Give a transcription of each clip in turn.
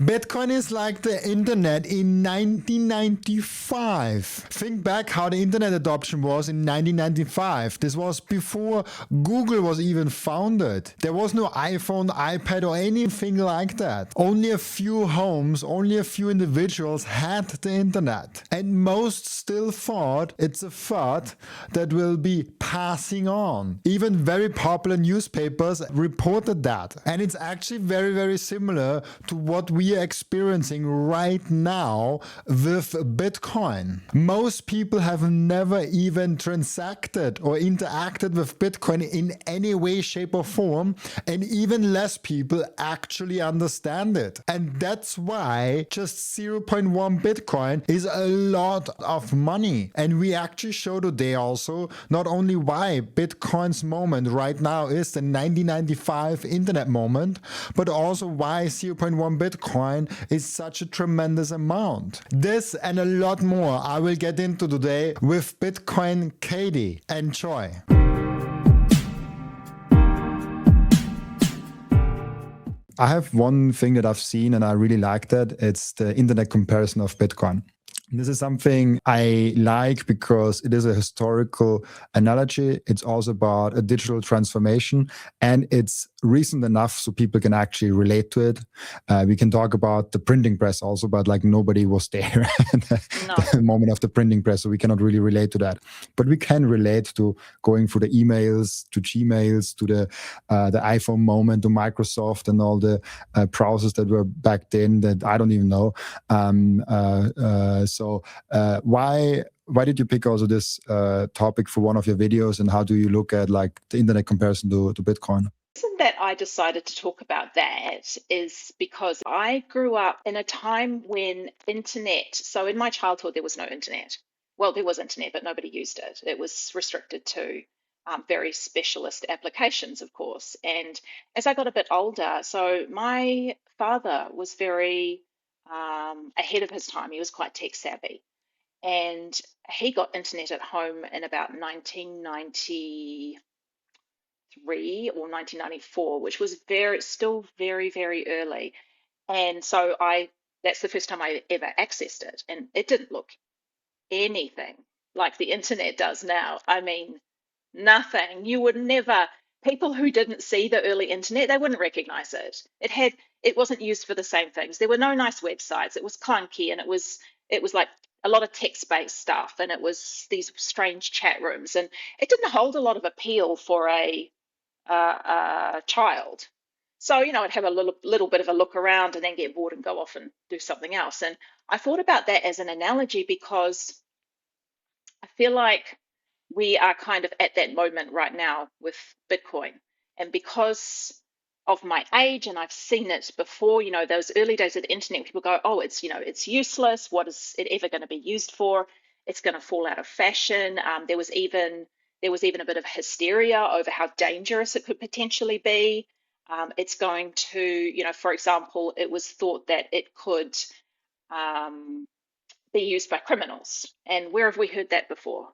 Bitcoin is like the internet in 1995. Think back how the internet adoption was in 1995. This was before Google was even founded. There was no iPhone, iPad, or anything like that. Only a few homes, only a few individuals had the internet. And most still thought it's a thought that will be passing on. Even very popular newspapers reported that. And it's actually very, very similar to what we are experiencing right now with Bitcoin. Most people have never even transacted or interacted with Bitcoin in any way, shape, or form, and even less people actually understand it. And that's why just 0.1 Bitcoin is a lot of money. And we actually show today also not only why Bitcoin's moment right now is the 1995 internet moment, but also why 0.1 Bitcoin is such a tremendous amount. This and a lot more I will get into today with Bitcoin Katie. Enjoy. I have one thing that I've seen and I really like that. It's the internet comparison of Bitcoin. This is something I like because it is a historical analogy. It's also about a digital transformation, and it's recent enough so people can actually relate to it. We can talk about the printing press also, but like nobody was there at the moment of the printing press, so we cannot really relate to that. But we can relate to going through the emails, to Gmails, to the iPhone moment, to Microsoft and all the browsers that were back then that I don't even know. So why did you pick also this topic for one of your videos, and how do you look at like the internet comparison to Bitcoin? The reason that I decided to talk about that is because I grew up in a time when internet, so in my childhood there was no internet. Well, there was internet, but nobody used it. It was restricted to very specialist applications, of course. And as I got a bit older, so my father was very ahead of his time. He was quite tech savvy. And he got internet at home in about 1993 or 1994, which was still very, very early. And so that's the first time I ever accessed it. And it didn't look anything like the internet does now. I mean, nothing. You would never, people who didn't see the early internet, they wouldn't recognize it. It wasn't used for the same things. There were no nice websites. It was clunky, and it was like a lot of text-based stuff, and it was these strange chat rooms, and it didn't hold a lot of appeal for a child. So, I'd have a little bit of a look around and then get bored and go off and do something else. And I thought about that as an analogy because I feel like we are kind of at that moment right now with Bitcoin. And because of my age, and I've seen it before, those early days of the internet, people go, oh, it's useless. What is it ever going to be used for? It's going to fall out of fashion. There was even a bit of hysteria over how dangerous it could potentially be. It's going to, for example, it was thought that it could be used by criminals. And where have we heard that before?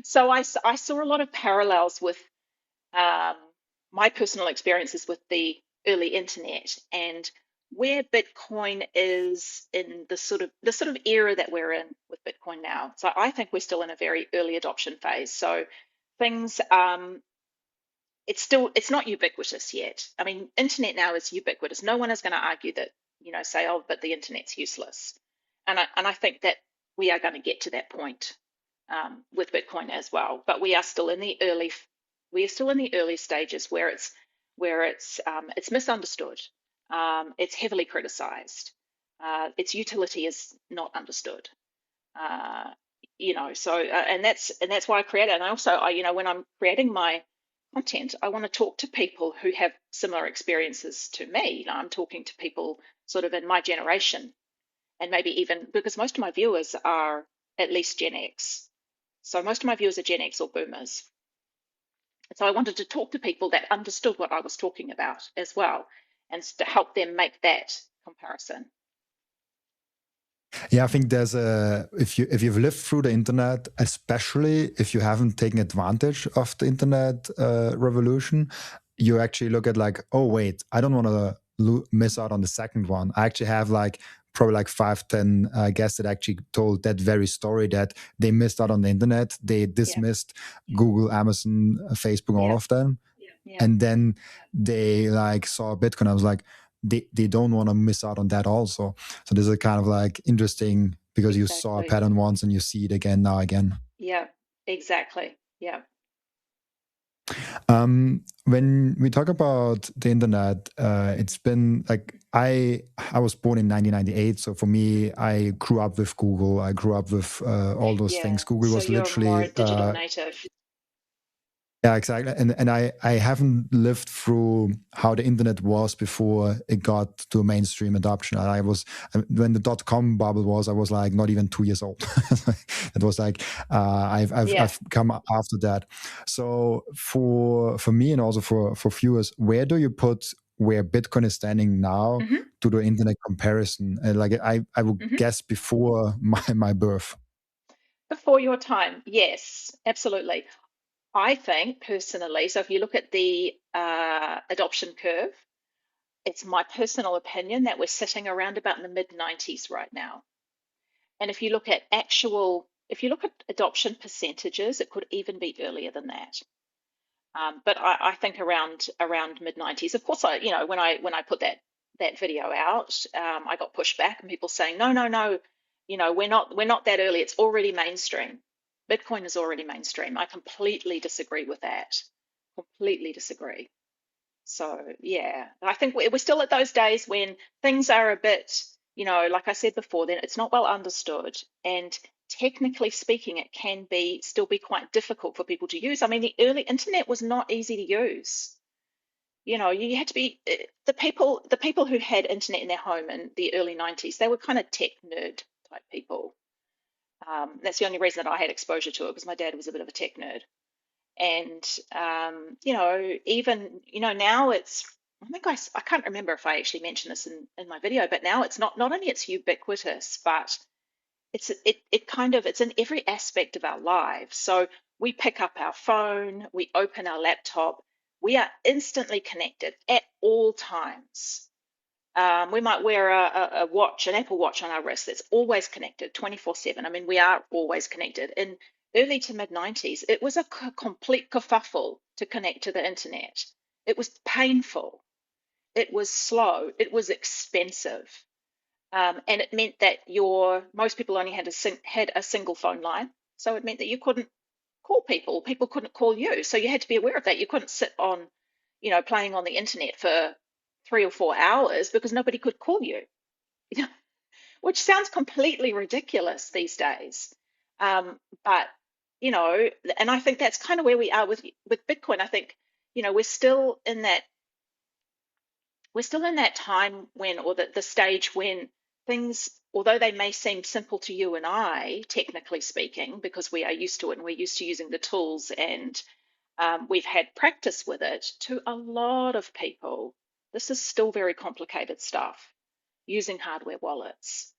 So I saw a lot of parallels with my personal experiences with the early internet and where Bitcoin is in the sort of era that we're in with Bitcoin now. So I think we're still in a very early adoption phase. So things, it's not ubiquitous yet. I mean, internet now is ubiquitous. No one is going to argue that, say, oh, but the internet's useless. And I think that we are going to get to that point with Bitcoin as well. But we are still in the early stages where it's misunderstood. It's heavily criticized. Its utility is not understood. And that's why I create it. And also, when I'm creating my content, I want to talk to people who have similar experiences to me. I'm talking to people sort of in my generation, and maybe even because most of my viewers are at least Gen X. So most of my viewers are Gen X or boomers. So I wanted to talk to people that understood what I was talking about as well, and to help them make that comparison. Yeah, I think there's if you've lived through the internet, especially if you haven't taken advantage of the internet revolution, you actually look at like, oh wait, I don't want to miss out on the second one. I actually have like probably like 5-10 guests that actually told that very story, that they missed out on the internet, they dismissed Google, Amazon, Facebook, all of them, and then they like saw Bitcoin. I was like, they don't want to miss out on that also. So this is kind of like interesting, because you saw a pattern once and you see it again now again. Yeah, exactly. Yeah. When we talk about the internet, it's been like, I was born in 1998, so for me, I grew up with Google. I grew up with all those things. Google was literally more digital native. Yeah, exactly. And I haven't lived through how the internet was before it got to mainstream adoption. I was, when the .com bubble was, I was like not even 2 years old. It was like I've come after that. So for me, and also for viewers, where do you put where Bitcoin is standing now to the internet comparison? Like I would guess before my birth. Before your time, yes, absolutely. I think personally, so if you look at the adoption curve, it's my personal opinion that we're sitting around about in the mid 90s right now. And if you look at adoption percentages, it could even be earlier than that. But I think around mid 90s. Of course, when I put that video out, I got pushed back and people saying, no, we're not that early. It's already mainstream. Bitcoin is already mainstream. I completely disagree with that. Completely disagree. So yeah, I think we're still at those days when things are a bit, like I said before, then it's not well understood, and technically speaking, it can still be quite difficult for people to use. I mean, the early internet was not easy to use. You had to be the people who had internet in their home in the early 90s, they were kind of tech nerd type people. That's the only reason that I had exposure to it, because my dad was a bit of a tech nerd. And even now it's, I think I can't remember if I actually mentioned this in my video, but now it's not only it's ubiquitous, but it's in every aspect of our lives. So we pick up our phone, we open our laptop, we are instantly connected at all times. We might wear a watch, an Apple Watch on our wrist that's always connected 24/7. I mean, we are always connected. In early to mid 90s, it was a complete kerfuffle to connect to the internet. It was painful. It was slow. It was expensive. And it meant that most people only had a single phone line. So it meant that you couldn't call people. People couldn't call you. So you had to be aware of that. You couldn't sit on, playing on the internet for 3 or 4 hours because nobody could call you, which sounds completely ridiculous these days. But and I think that's kind of where we are with Bitcoin. I think we're still in that time when, or the stage when things, although they may seem simple to you and I, technically speaking, because we are used to it and we're used to using the tools, and we've had practice with it, to a lot of people, this is still very complicated stuff. Using hardware wallets,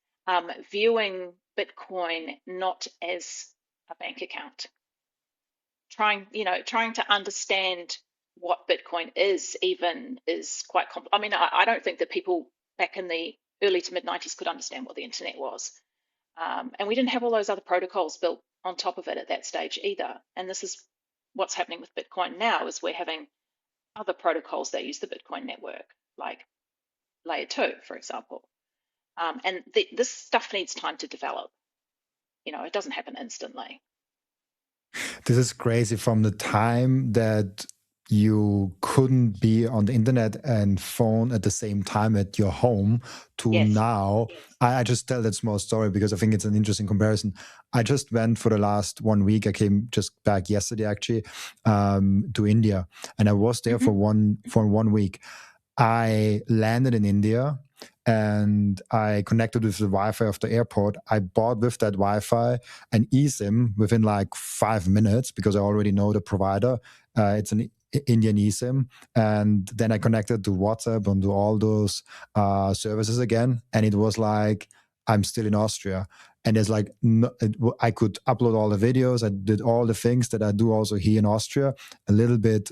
viewing Bitcoin not as a bank account, trying to understand what Bitcoin is quite complex. I mean, I don't think that people back in the early to mid 90s could understand what the internet was. And we didn't have all those other protocols built on top of it at that stage either. And this is what's happening with Bitcoin now, is we're having other protocols that use the Bitcoin network, like layer 2, for example. And this stuff needs time to develop. It doesn't happen instantly. This is crazy. From the time that you couldn't be on the internet and phone at the same time at your home to now. I just tell that small story because I think it's an interesting comparison. I just went for the last 1 week. I came just back yesterday, actually, to India, and I was there for one week. I landed in India and I connected with the Wi-Fi of the airport. I bought with that Wi-Fi an eSIM within like 5 minutes because I already know the provider. It's an Indian eSIM. And then I connected to WhatsApp and to all those services again. And it was like, I'm still in Austria. And there's like, I could upload all the videos. I did all the things that I do also here in Austria, a little bit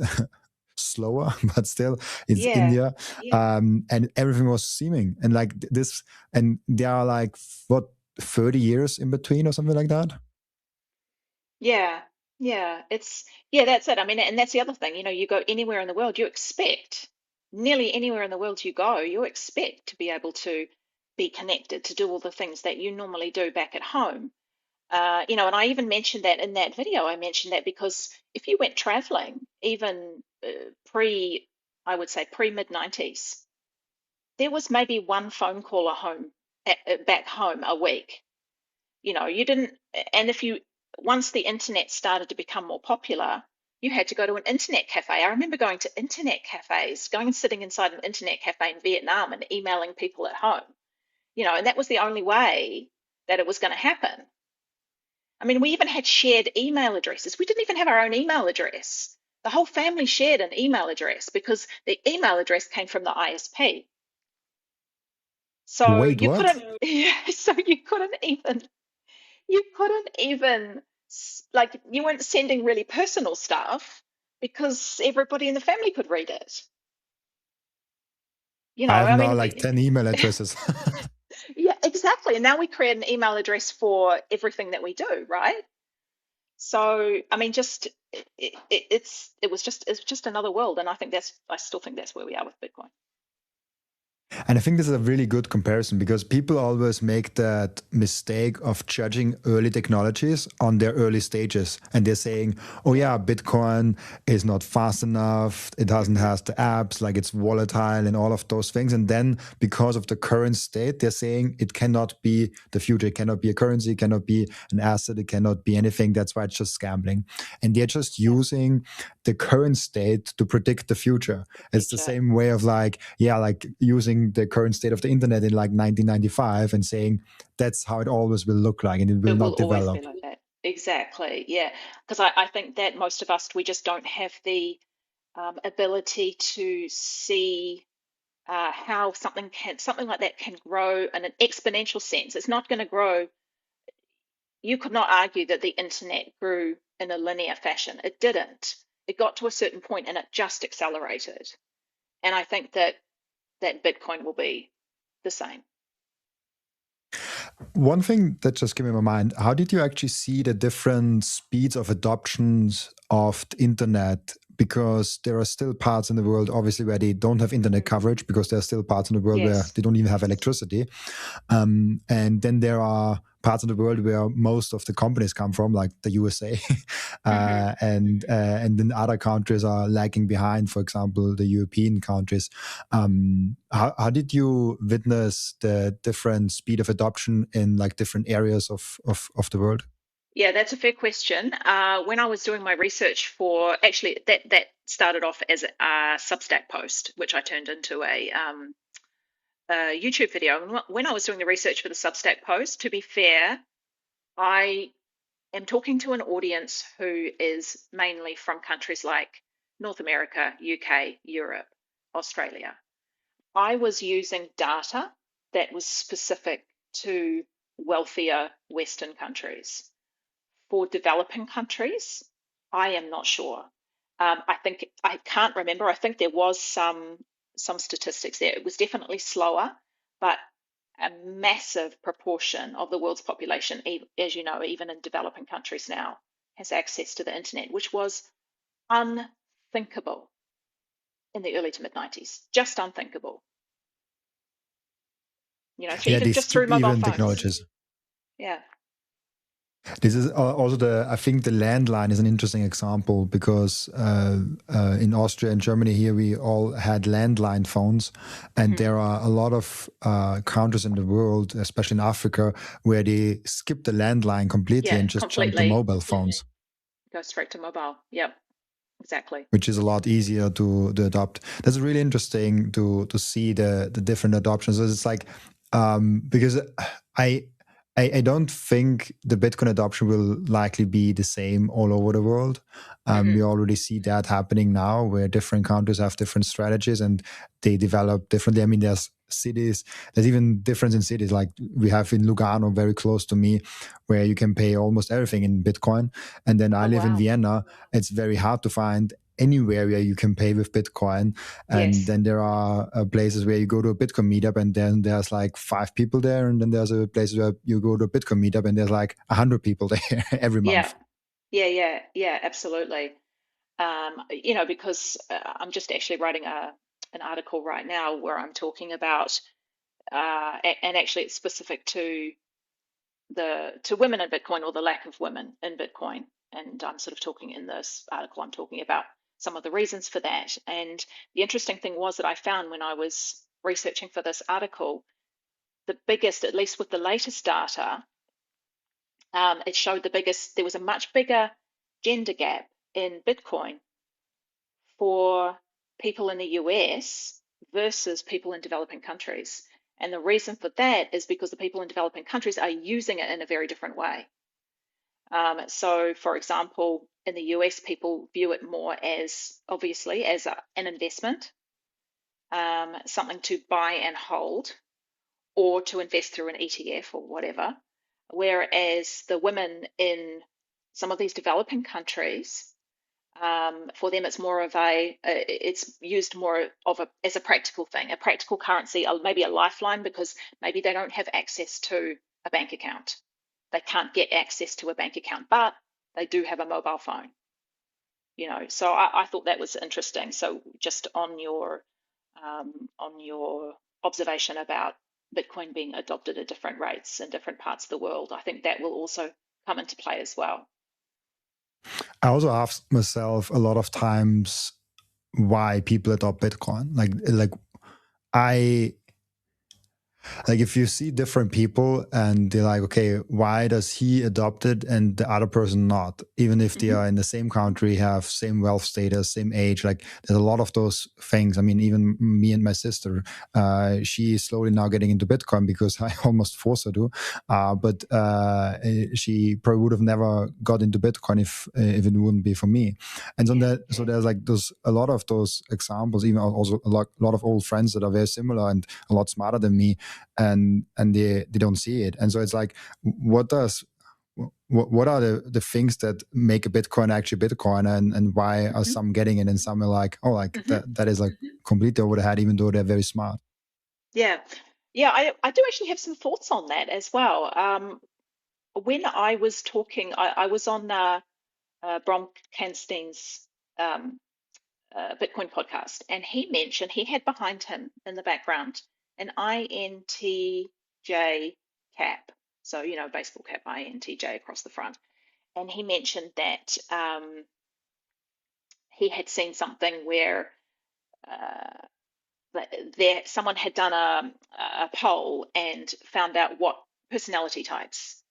slower, but still it's Yeah. India. And everything was seeming and like this, and there are like what 30 years in between or something like that. Yeah. Yeah. Yeah, that's it. I mean, and that's the other thing, you go anywhere in the world, you expect, nearly anywhere in the world you go, you expect to be able to be connected, to do all the things that you normally do back at home. And I even mentioned that in that video. I mentioned that because if you went traveling, even I would say pre mid 90s, there was maybe one phone call back home a week. You didn't, and if you, once the internet started to become more popular, you had to go to an internet cafe. I remember going to internet cafes, going and sitting inside an internet cafe in Vietnam and emailing people at home, and that was the only way that it was going to happen. I mean, we even had shared email addresses. We didn't even have our own email address. The whole family shared an email address because the email address came from the ISP. So Wait, you what? couldn't, yeah, so you couldn't even like you weren't sending really personal stuff because everybody in the family could read it. I have I now mean, like 10 email addresses. yeah, exactly. And now we create an email address for everything that we do, right? So, I mean, just it's just another world, and I still think that's where we are with Bitcoin. And I think this is a really good comparison because people always make that mistake of judging early technologies on their early stages. And they're saying, oh, Yeah. yeah, Bitcoin is not fast enough. It doesn't have the apps, like it's volatile and all of those things. And then because of the current state, they're saying it cannot be the future. It cannot be a currency. It cannot be an asset. It cannot be anything. That's why it's just gambling. And they're just Yeah, using the current state to predict the future. the It's the future. same way of like, yeah, like using the current state of the internet in like 1995 and saying that's how it always will look like and it will It will not always be develop. like that. Exactly. Yeah. Because I think that most of us, we just don't have the ability to see how something like that can grow in an exponential sense. It's not going to grow. You could not argue that the internet grew in a linear fashion. It didn't. It got to a certain point and it just accelerated. And I think that Bitcoin will be the same. One thing that just came in my mind, how did you actually see the different speeds of adoptions of the internet? Because there are still parts in the world, obviously, where they don't have internet coverage because there are still parts in the world where Yes. they don't even have electricity. And then there are parts of the world where most of the companies come from, like the USA, Hmm. and then other countries are lagging behind. For example, the European countries. How did you witness the different speed of adoption in like different areas of the world? Yeah, that's a fair question. When I was doing my research for, actually, that started off as a Substack post, which I turned into a YouTube video. And when I was doing the research for the Substack post, to be fair, I am talking to an audience who is mainly from countries like North America, UK, Europe, Australia. I was using data that was specific to wealthier Western countries. For developing countries, I am not sure. I think I can't remember. I think there was some statistics there. It was definitely slower, but a massive proportion of the world's population, as you know, even in developing countries now, has access to the internet, which was unthinkable in the early to mid 90s. Just unthinkable. Yeah, Even they just through skip mobile even phones. technologies. Yeah. This is also I think the landline is an interesting example because in Austria and Germany here we all had landline phones, and Hmm. there are a lot of countries in the world, especially in Africa, where they skip the landline completely Yeah, and just jump to completely. mobile phones, Go straight to mobile. Yep, exactly. which is a lot easier to adopt. That's really interesting to see the different adoptions. It's like because I I don't think the Bitcoin adoption will likely be the same all over the world. We Hmm. already see that happening now, where different countries have different strategies and they develop differently. I mean, there's even difference in cities. Like we have in Lugano, very close to me, where you can pay almost everything in Bitcoin. And then I Oh, live in wow. Vienna. It's very hard to find anywhere where you can pay with Bitcoin. And Yes. then there are places where you go to a Bitcoin meetup and then there's like 5 people there. And then there's a place where you go to a Bitcoin meetup and there's like 100 people there every Yeah. month. Yeah, absolutely. Because I'm just actually writing an article right now where I'm talking about, and actually it's specific to women in Bitcoin, or the lack of women in Bitcoin. And I'm sort of talking in this article, I'm talking about some of the reasons for that. And the interesting thing was that I found when I was researching for this article, the biggest, at least with the latest data, it showed there was a much bigger gender gap in Bitcoin for people in the US versus people in developing countries. And the reason for that is because the people in developing countries are using it in a very different way. So, for example, in the US, people view it more as, obviously, as an investment, something to buy and hold, or to invest through an ETF or whatever. Whereas the women in some of these developing countries, for them, it's more of it's used more of as a practical thing, a practical currency, maybe a lifeline, because maybe they don't have access to a bank account. They can't get access to a bank account, but they do have a mobile phone. So I thought that was interesting. So just on your observation about Bitcoin being adopted at different rates in different parts of the world, I think that will also come into play as well. I also ask myself a lot of times why people adopt Bitcoin. Like I like if you see different people and they're like, okay, why does he adopt it and the other person not? Even if they Mm-hmm. are in the same country, have same wealth status, same age, like there's a lot of those things. I mean, even me and my sister, she is slowly now getting into Bitcoin because I almost forced her to. But she probably would have never got into Bitcoin if it wouldn't be for me. And so there's like a lot of those examples, even also a lot of old friends that are very similar and a lot smarter than me, and they don't see it. And so it's like, what are the things that make a Bitcoin actually Bitcoin, and why are Mm-hmm. some getting it and some are like, oh, like Mm-hmm. that is like completely over the head, even though they're very smart. Yeah, yeah, I do actually have some thoughts on that as well. When I was talking, I was on Brom Kanstein's um, Bitcoin podcast, and he mentioned he had behind him in the background an INTJ cap. So, baseball cap, INTJ across the front. And he mentioned that he had seen something where uh, someone had done a poll and found out what personality types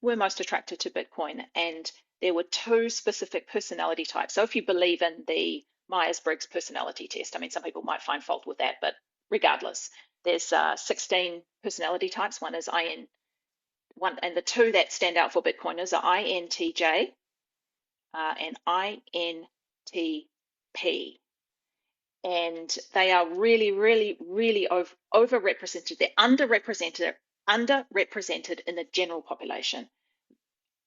were most attracted to Bitcoin. And there were two specific personality types. So if you believe in the Myers-Briggs personality test, I mean, some people might find fault with that, but regardless, there's 16 personality types. One is one, and the two that stand out for Bitcoiners are INTJ and INTP. And they are really, really, really overrepresented. They're underrepresented in the general population,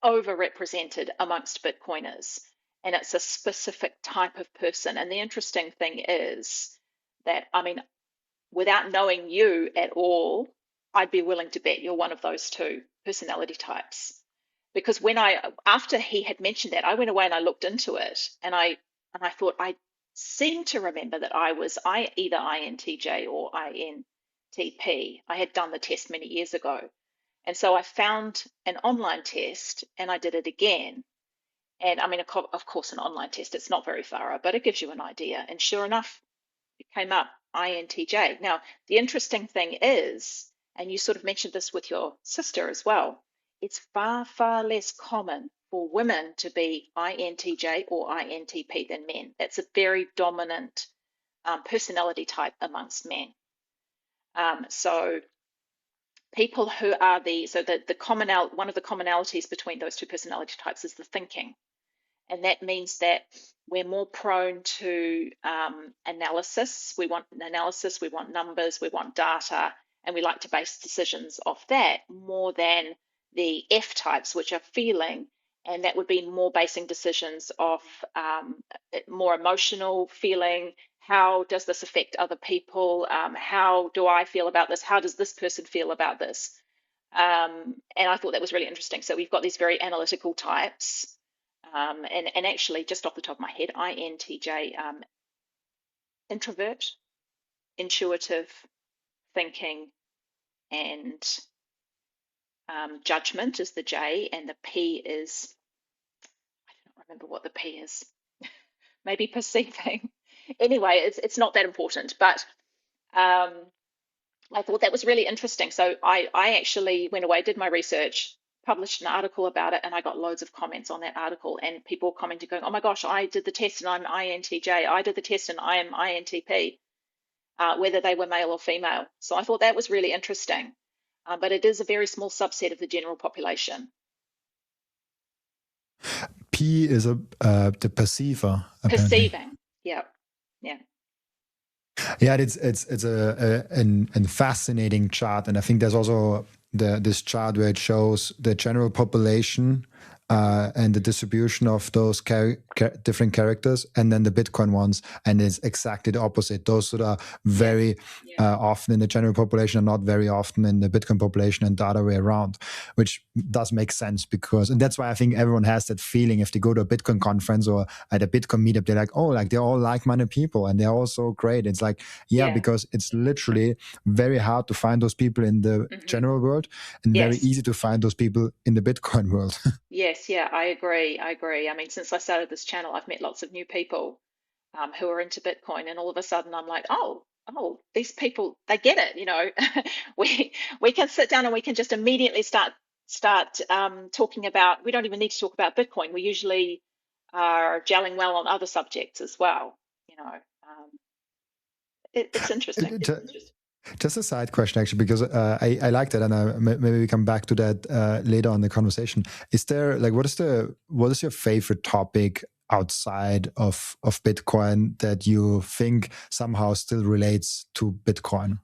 overrepresented amongst Bitcoiners. And it's a specific type of person. And the interesting thing is that, I mean, without knowing you at all, I'd be willing to bet you're one of those two personality types. Because after he had mentioned that, I went away and I looked into it, and I thought I seem to remember that I was either INTJ or INTP. I had done the test many years ago. And so I found an online test and I did it again. And I mean, of course, an online test, it's not very thorough, but it gives you an idea. And sure enough, it came up INTJ. Now, the interesting thing is, and you sort of mentioned this with your sister as well, it's far, far less common for women to be INTJ or INTP than men. That's a very dominant personality type amongst men. So people who are one of the commonalities between those two personality types is the thinking. And that means that we're more prone to analysis. We want analysis, we want numbers, we want data, and we like to base decisions off that more than the F types, which are feeling and that would be more basing decisions off more emotional feeling. How does this affect other people? How do I feel about this? How does this person feel about this? And I thought that was really interesting. So we've got these very analytical types. And actually, just off the top of my head, INTJ, introvert, intuitive, thinking, and judgment is the J, and the P is, I don't remember what the P is, maybe perceiving. Anyway, it's not that important, but I thought that was really interesting. So I actually went away, did my research, published an article about it, and I got loads of comments on that article, and people commented going, oh my gosh, I did the test and I'm INTJ. I did the test and I am INTP, whether they were male or female. So I thought that was really interesting. But it is a very small subset of the general population. P is the perceiver. Apparently. Perceiving, yeah. Yeah, it's a fascinating chart, and I think there's also this chart where it shows the general population and the distribution of those different characters, and then the Bitcoin ones, and it's exactly the opposite. Those that are very often in the general population are not very often in the Bitcoin population, and the other way around, which does make sense because, and that's why I think everyone has that feeling if they go to a Bitcoin conference or at a Bitcoin meetup, they're like, oh, like they're all like-minded people and they're all so great. It's like, because it's literally very hard to find those people in the general world and very easy to find those people in the Bitcoin world. Yes, yeah, I agree. I mean, since I started this channel, I've met lots of new people who are into Bitcoin, and all of a sudden I'm like, oh, these people, they get it. You know, we can sit down and we can just immediately start talking about. We don't even need to talk about Bitcoin. We usually are gelling well on other subjects as well. You know, it's interesting. Just a side question, actually, because I like that, and maybe we come back to that later on in the conversation. Is there like what is your favorite topic outside of Bitcoin that you think somehow still relates to Bitcoin?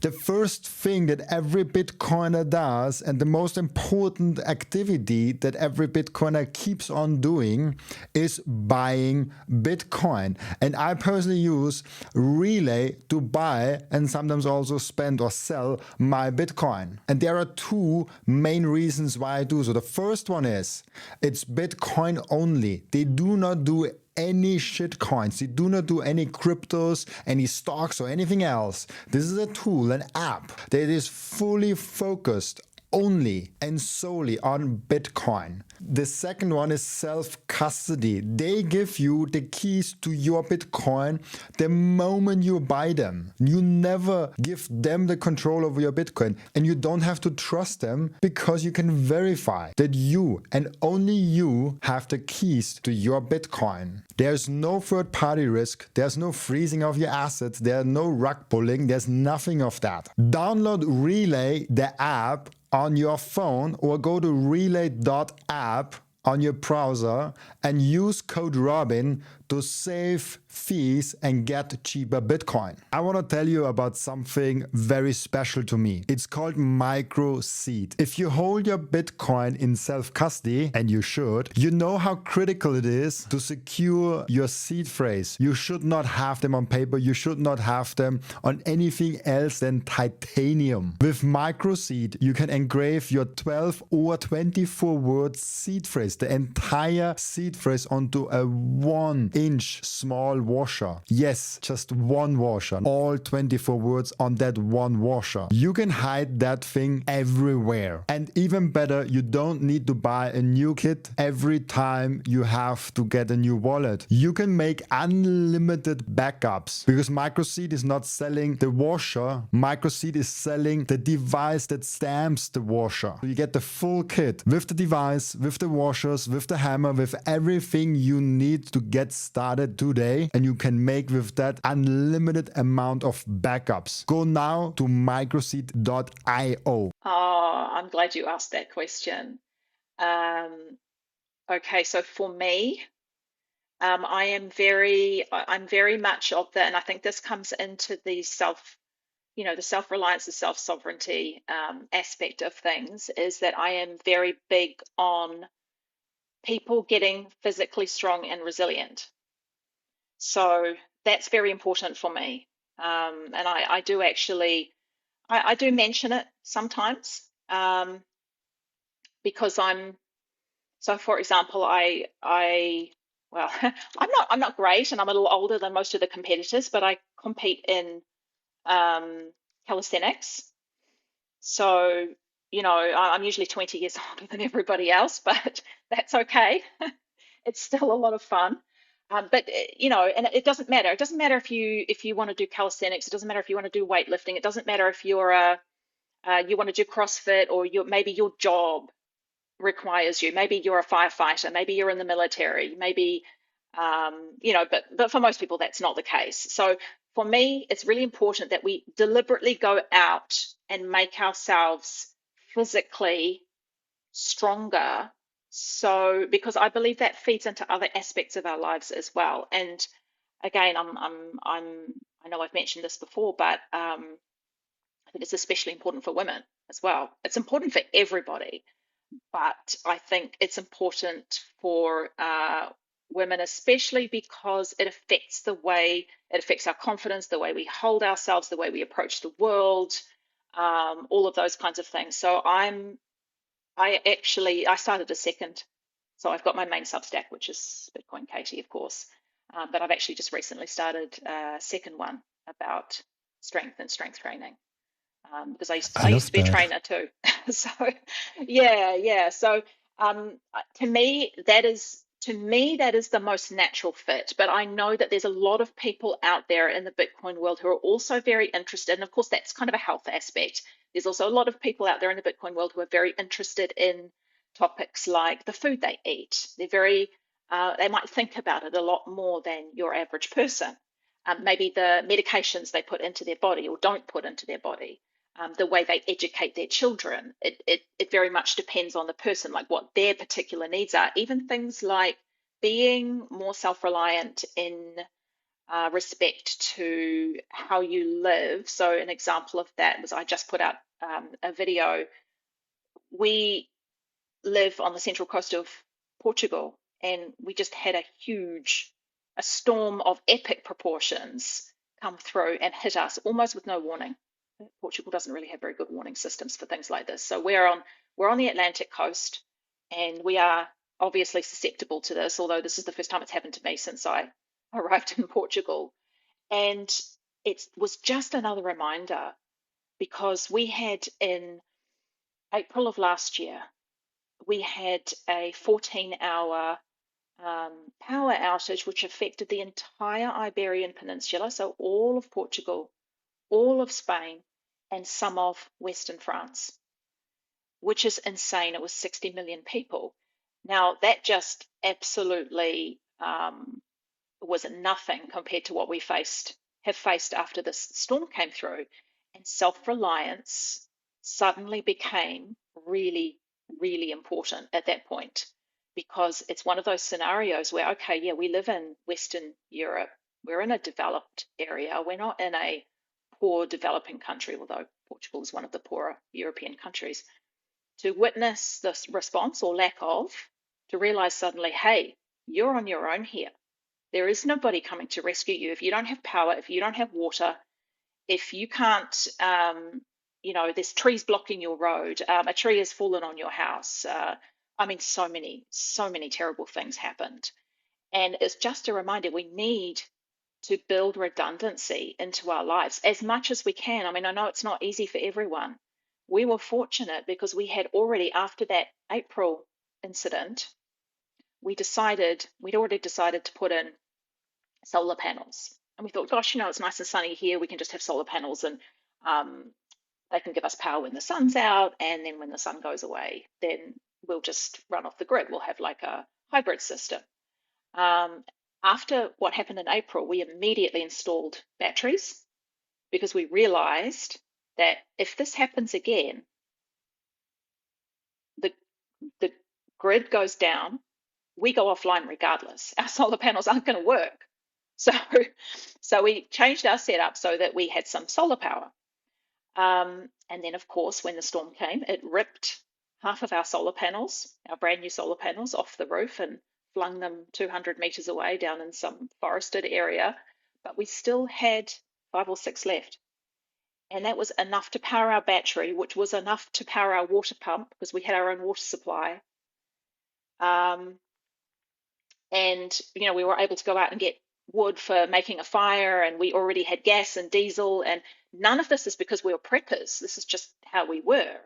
The first thing that every Bitcoiner does, and the most important activity that every Bitcoiner keeps on doing, is buying Bitcoin. And I personally use Relai to buy and sometimes also spend or sell my Bitcoin. And there are two main reasons why I do so. The first one is it's Bitcoin only. They do not do any shit coins. They do not do any cryptos, any stocks, or anything else. This is a tool, an app that is fully focused only and solely on Bitcoin. The second one is self-custody. They give you the keys to your Bitcoin the moment you buy them. You never give them the control over your Bitcoin, and you don't have to trust them because you can verify that you and only you have the keys to your Bitcoin. There's no third-party risk. There's no freezing of your assets. There's no rug pulling. There's nothing of that. Download Relai, the app, on your phone, or go to relay.app on your browser and use code Robin to save fees and get cheaper Bitcoin. I want to tell you about something very special to me. It's called Microseed. If you hold your Bitcoin in self-custody, and you should, you know how critical it is to secure your seed phrase. You should not have them on paper. You should not have them on anything else than titanium. With Microseed, you can engrave your 12 or 24 word seed phrase, the entire seed phrase, onto a 1-inch small washer. Yes, just one washer. All 24 words on that one washer. You can hide that thing everywhere. And even better, you don't need to buy a new kit every time you have to get a new wallet. You can make unlimited backups because Microseed is not selling the washer. Microseed is selling the device that stamps the washer. So you get the full kit with the device, with the washers, with the hammer, with everything you need to get started today, and you can make with that unlimited amount of backups. Go now to microseed.io. Oh, I'm glad you asked that question. Okay, so for me, I'm very much of the, and I think this comes into the the self-reliance, the self-sovereignty aspect of things, is that I am very big on people getting physically strong and resilient. So that's very important for me. And I do actually, I do mention it sometimes, because so for example, well, I'm not great, and I'm a little older than most of the competitors, but I compete in calisthenics. So, I'm usually 20 years older than everybody else, but that's okay. It's still a lot of fun. But and it doesn't matter. It doesn't matter if you want to do calisthenics. It doesn't matter if you want to do weightlifting. It doesn't matter if you want to do CrossFit, or maybe your job requires you. Maybe you're a firefighter. Maybe you're in the military. Maybe but for most people that's not the case. So for me, it's really important that we deliberately go out and make ourselves physically stronger. So because I believe that feeds into other aspects of our lives as well. And again, I know I've mentioned this before, but I think it's especially important for women as well. It's important for everybody, but I think it's important for women, especially because it affects our confidence, the way we hold ourselves, the way we approach the world, all of those kinds of things. So I started a second. So I've got my main Substack, which is Bitcoin Katie, of course, but I've actually just recently started a second one about strength and strength training, because I I used love to be a that. trainer too. So yeah. So to me that is the most natural fit. But I know that there's a lot of people out there in the Bitcoin world who are also very interested, and of course that's kind of a health aspect. There's also a lot of people out there in the Bitcoin world who are very interested in topics like the food they eat. They might think about it a lot more than your average person. Maybe the medications they put into their body or don't put into their body, the way they educate their children. It very much depends on the person, like what their particular needs are. Even things like being more self-reliant in respect to how you live. So an example of that was I just put out a video. We live on the central coast of Portugal, and we just had a storm of epic proportions come through and hit us almost with no warning. Portugal doesn't really have very good warning systems for things like this. So we're on the Atlantic coast, and we are obviously susceptible to this, although this is the first time it's happened to me since I arrived in Portugal. And it was just another reminder, because we had in April of last year, we had a 14-hour power outage which affected the entire Iberian Peninsula, so all of Portugal, all of Spain, and some of Western France, which is insane. It was 60 million people. Now, that just absolutely was nothing compared to what we have faced after this storm came through. And self-reliance suddenly became really, really important at that point, because it's one of those scenarios where, okay, yeah, we live in Western Europe. We're in a developed area. We're not in a poor developing country, although Portugal is one of the poorer European countries. To witness this response or lack of, to realize suddenly, hey, you're on your own here. There is nobody coming to rescue you. If you don't have power, if you don't have water, if you can't, there's trees blocking your road, a tree has fallen on your house. I mean, so many terrible things happened. And it's just a reminder, we need to build redundancy into our lives as much as we can. I mean, I know it's not easy for everyone. We were fortunate because we had already, after that April incident, we'd already decided to put in solar panels. And we thought, gosh, it's nice and sunny here. We can just have solar panels, and they can give us power when the sun's out. And then when the sun goes away, then we'll just run off the grid. We'll have like a hybrid system. After what happened in April, we immediately installed batteries, because we realized that if this happens again, the grid goes down, we go offline regardless. Our solar panels aren't going to work. So we changed our setup so that we had some solar power. And then, of course, when the storm came, it ripped half of our solar panels, our brand new solar panels, off the roof and flung them 200 meters away down in some forested area. But we still had 5 or 6 left. And that was enough to power our battery, which was enough to power our water pump because we had our own water supply. Um, and we were able to go out and get wood for making a fire, and we already had gas and diesel, and none of this is because we were preppers. This is just how we were.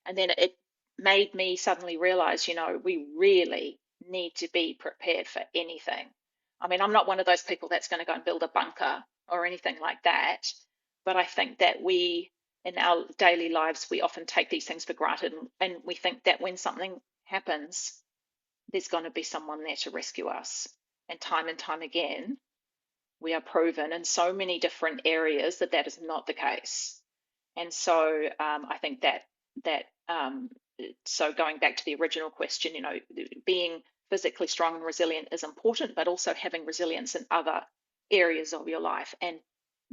And then it made me suddenly realize, we really need to be prepared for anything. I mean, I'm not one of those people that's going to go and build a bunker or anything like that, but I think that we in our daily lives we often take these things for granted, and we think that when something happens there's going to be someone there to rescue us. And time again, we are proven in so many different areas that that is not the case. And so I think so going back to the original question, being physically strong and resilient is important, but also having resilience in other areas of your life. And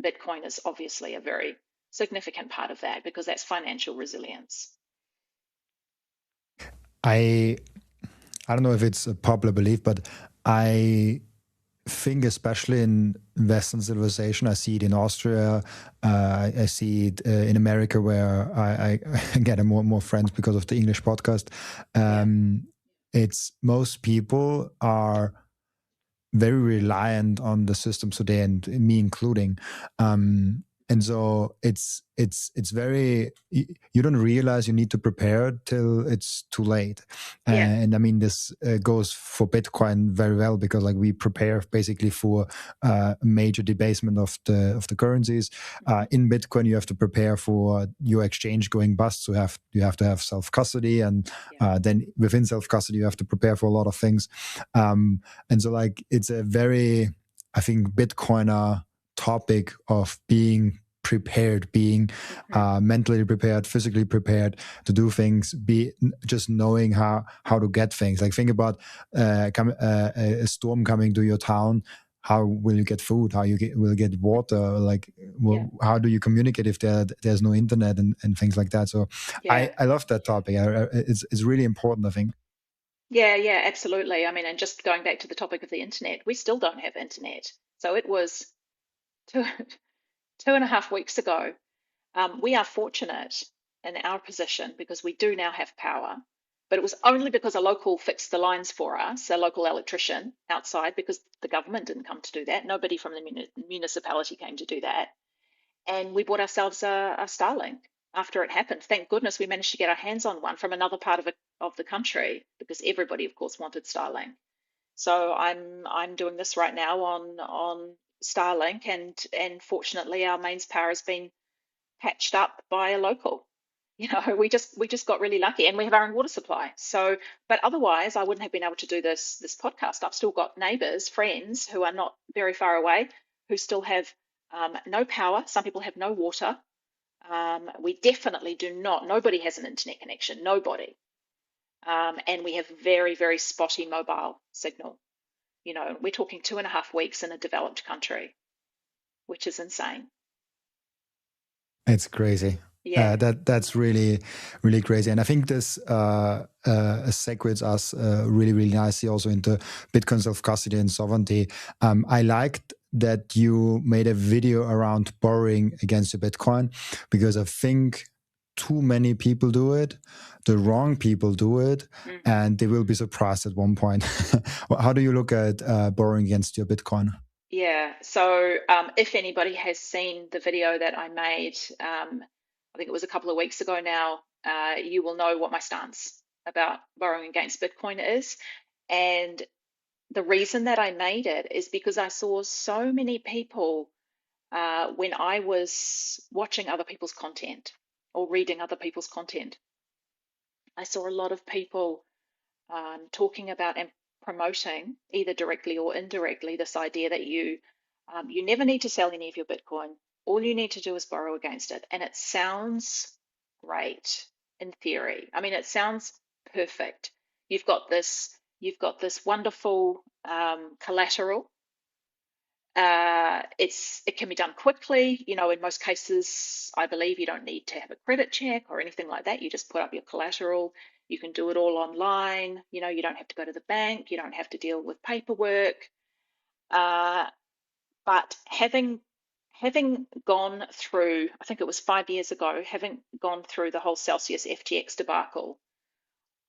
Bitcoin is obviously a very significant part of that because that's financial resilience. I don't know if it's a popular belief, but I think especially in Western civilization, I see it in Austria, I see it in America where I get more and more friends because of the English podcast. It's most people are very reliant on the system today, and me including. And so it's very, you don't realize you need to prepare till it's too late. Yeah. And I mean, this goes for Bitcoin very well because like we prepare basically for a major debasement of the currencies. In Bitcoin, you have to prepare for your exchange going bust. So you have to have self-custody, and then within self-custody, you have to prepare for a lot of things. And so like it's a very, I think, Bitcoiner topic of being prepared, being mentally prepared, physically prepared to do things, be just knowing how to get things. Like think about a storm coming to your town. How will you get food? How will you get water? Like, how do you communicate if there's no internet and things like that? So I love that topic. It's really important, I think. Yeah, absolutely. I mean, and just going back to the topic of the internet, we still don't have internet. So it was two, 2.5 weeks ago. We are fortunate in our position because we do now have power, but it was only because a local fixed the lines for us, a local electrician outside, because the government didn't come to do that. Nobody from the municipality came to do that. And we bought ourselves a Starlink after it happened. Thank goodness we managed to get our hands on one from another part of the country because everybody, of course, wanted Starlink. So I'm doing this right now on Starlink, and fortunately our mains power has been patched up by a local. We just got really lucky, and we have our own water supply. So, but otherwise, I wouldn't have been able to do this podcast. I've still got neighbours, friends who are not very far away, who still have no power. Some people have no water. We definitely do not. Nobody has an internet connection. Nobody. And we have very, very spotty mobile signal. We're talking 2.5 weeks in a developed country, which is insane. It's crazy. Yeah. That's really, really crazy. And I think this segues us really, really nicely also into Bitcoin self-custody and sovereignty. I liked that you made a video around borrowing against your Bitcoin because I think too many people do it, the wrong people do it, and they will be surprised at one point. How do you look at borrowing against your Bitcoin? Yeah. So if anybody has seen the video that I made, I think it was a couple of weeks ago now, you will know what my stance about borrowing against Bitcoin is. And the reason that I made it is because I saw so many people when I was watching other people's content or reading other people's content. I saw a lot of people talking about and promoting, either directly or indirectly, this idea that you never need to sell any of your Bitcoin. All you need to do is borrow against it, and it sounds great in theory. I mean, it sounds perfect. You've got this wonderful collateral, it can be done quickly. In most cases, I believe you don't need to have a credit check or anything like that. You just put up your collateral. You can do it all online. You don't have to go to the bank. You don't have to deal with paperwork. But having gone through, I think it was 5 years ago, having gone through the whole Celsius FTX debacle,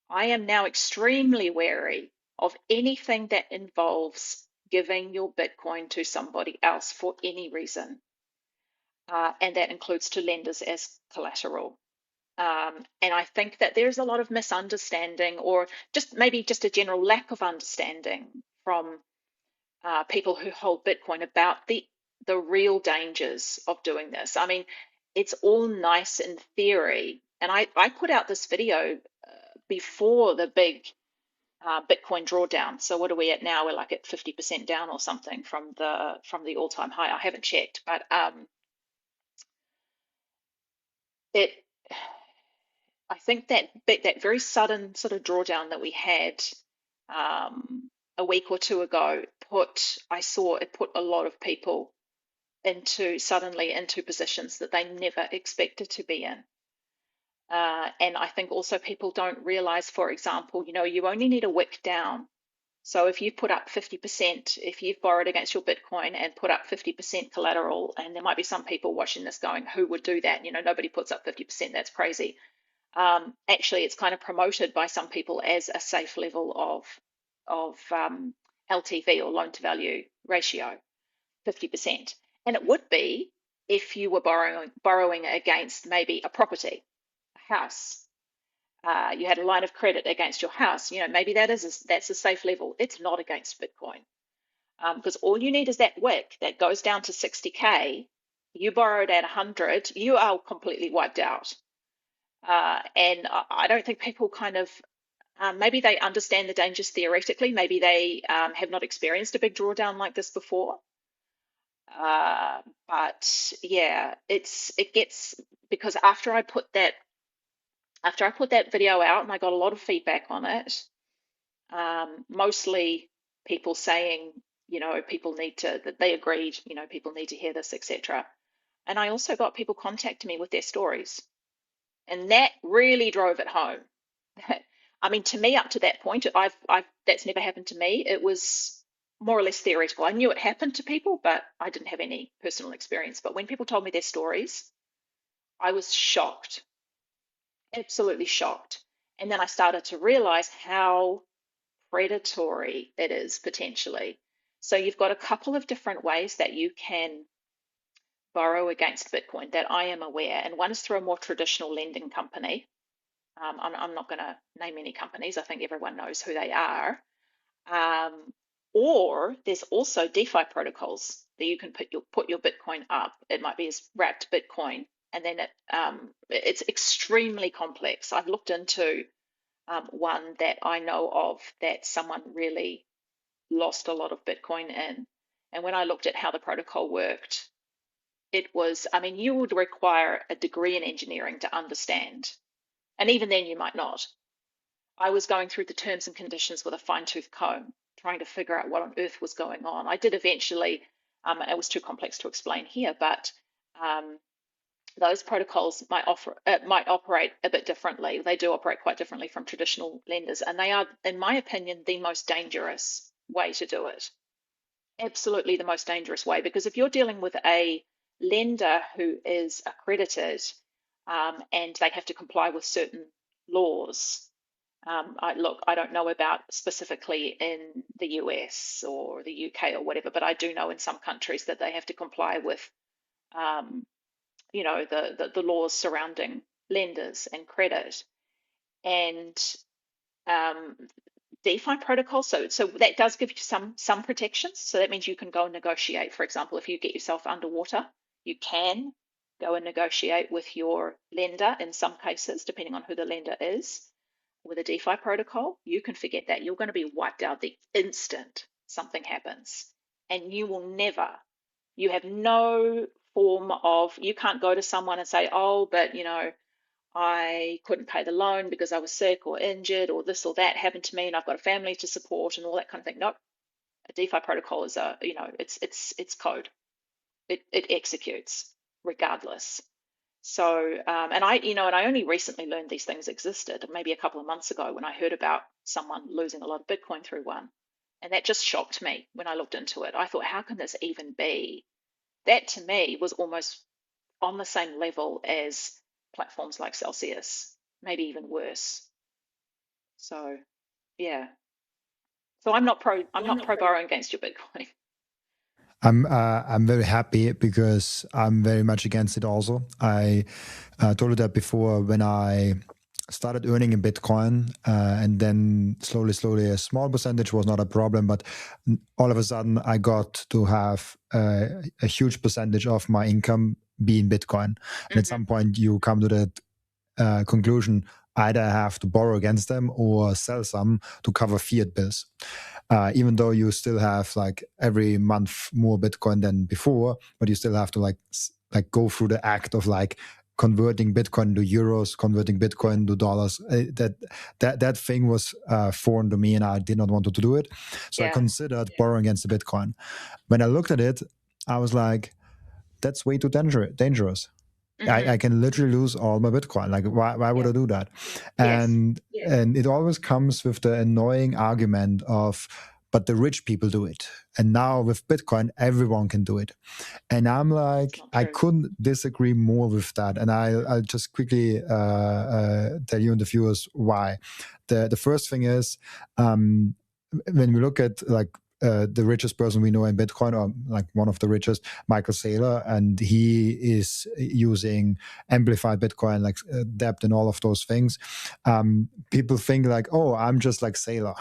I am now extremely wary of anything that involves giving your Bitcoin to somebody else for any reason. And that includes to lenders as collateral. And I think that there's a lot of misunderstanding, or maybe just a general lack of understanding from people who hold Bitcoin about the real dangers of doing this. I mean, it's all nice in theory. And I put out this video before the big Bitcoin drawdown. So what are we at now? We're like at 50% down or something from the all-time high. I haven't checked, but it. I think that very sudden sort of drawdown that we had a week or two ago I saw it put a lot of people suddenly into positions that they never expected to be in. And I think also people don't realize, for example, you only need a wick down. So if you put up 50%, if you've borrowed against your Bitcoin and put up 50% collateral, and there might be some people watching this going, who would do that? Nobody puts up 50%, that's crazy. Actually, it's kind of promoted by some people as a safe level of LTV, or loan to value ratio, 50%. And it would be if you were borrowing against maybe a property, a house. You had a line of credit against your house. Maybe that's a safe level. It's not against Bitcoin, because all you need is that wick that goes down to 60K. You borrowed at 100, you are completely wiped out. And I don't think people kind of maybe they understand the dangers theoretically. Maybe they have not experienced a big drawdown like this before. But yeah, it gets, because after I put that video out and I got a lot of feedback on it, mostly people saying, people need to, that they agreed, people need to hear this, etc. And I also got people contacting me with their stories, and that really drove it home. I mean, to me, up to that point, that's never happened to me. It was more or less theoretical. I knew it happened to people, but I didn't have any personal experience. But when people told me their stories, I was shocked, absolutely shocked. And then I started to realize how predatory it is potentially. So you've got a couple of different ways that you can borrow against Bitcoin that I am aware, and one is through a more traditional lending company. I'm not going to name any companies. I think everyone knows who they are. Or there's also DeFi protocols that you can put your Bitcoin up. It might be as wrapped Bitcoin, and then it's extremely complex. I've looked into one that I know of that someone really lost a lot of Bitcoin in, and when I looked at how the protocol worked, it was, I mean, you would require a degree in engineering to understand, and even then you might not. I was going through the terms and conditions with a fine-tooth comb, trying to figure out what on earth was going on. I did eventually, it was too complex to explain here, but those protocols might operate a bit differently. They do operate quite differently from traditional lenders, and they are, in my opinion, the most dangerous way to do it. Absolutely the most dangerous way, because if you're dealing with a lender who is accredited and they have to comply with certain laws, I don't know about specifically in the US or the UK or whatever, but I do know in some countries that they have to comply with, the laws surrounding lenders and credit, and DeFi protocol. So that does give you some protections. So that means you can go and negotiate. For example, if you get yourself underwater, you can go and negotiate with your lender in some cases, depending on who the lender is. With a DeFi protocol, you can forget that. You're going to be wiped out the instant something happens. And you have no form of, you can't go to someone and say, oh, but I couldn't pay the loan because I was sick or injured, or this or that happened to me and I've got a family to support and all that kind of thing. Nope. A DeFi protocol is it's code. It executes regardless. So, and I only recently learned these things existed, maybe a couple of months ago when I heard about someone losing a lot of Bitcoin through one. And that just shocked me when I looked into it. I thought, how can this even be? That to me was almost on the same level as platforms like Celsius, maybe even worse. So, yeah. So I'm not pro borrowing against your Bitcoin. I'm very happy because I'm very much against it. Also, I told you that before when I started earning in Bitcoin, and then slowly, a small percentage was not a problem, but all of a sudden I got to have a huge percentage of my income be in Bitcoin, and at Mm-hmm. some point you come to that conclusion. Either I have to borrow against them or sell some to cover fiat bills. Even though you still have like every month more Bitcoin than before, but you still have to like go through the act of like converting Bitcoin to euros, converting Bitcoin to dollars. That thing was foreign to me, and I did not want to do it. So I Yeah. considered borrowing against the Bitcoin. When I looked at it, I was like, that's way too dangerous. Mm-hmm. I can literally lose all my Bitcoin. Like, why would Yeah. I do that? Yes. And it always comes with the annoying argument of, but the rich people do it. And now with Bitcoin, everyone can do it. And I'm That's like, not I true. couldn't disagree more with that. And I'll just quickly tell you and the viewers why. The first thing is, when we look at like the richest person we know in Bitcoin, or like one of the richest, Michael Saylor, and he is using amplified Bitcoin, like depth and all of those things. People think like, oh, I'm just like Saylor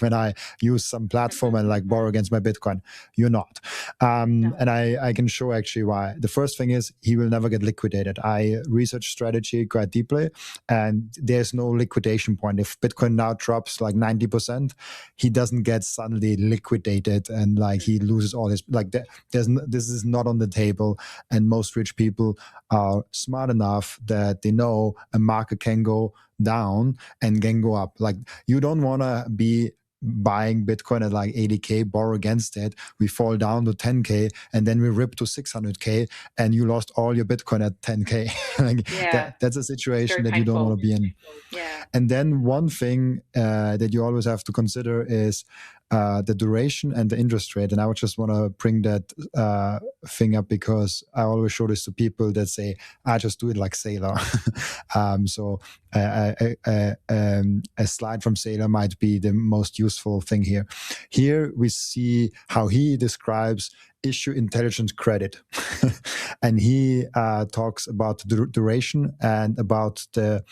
when I use some platform and like borrow against my Bitcoin. You're not. No. And I can show actually why. The first thing is he will never get liquidated. I researched strategy quite deeply, and there's no liquidation point. If Bitcoin now drops like 90%, he doesn't get suddenly liquidated and like he loses all his like this is not on the table. And most rich people are smart enough that they know a market can go down and can go up. Like, you don't want to be buying Bitcoin at like 80K, borrow against it, we fall down to 10K, and then we rip to 600K, and you lost all your Bitcoin at 10K. Like, Yeah. that's a It's very situation that you don't want painful. to be in. Yeah. And then one thing that you always have to consider is the duration and the interest rate. And I would just want to bring that thing up because I always show this to people that say, I just do it like Sailor. So a slide from Sailor might be the most useful thing here. Here we see how he describes issue intelligence credit. And he talks about the duration and about the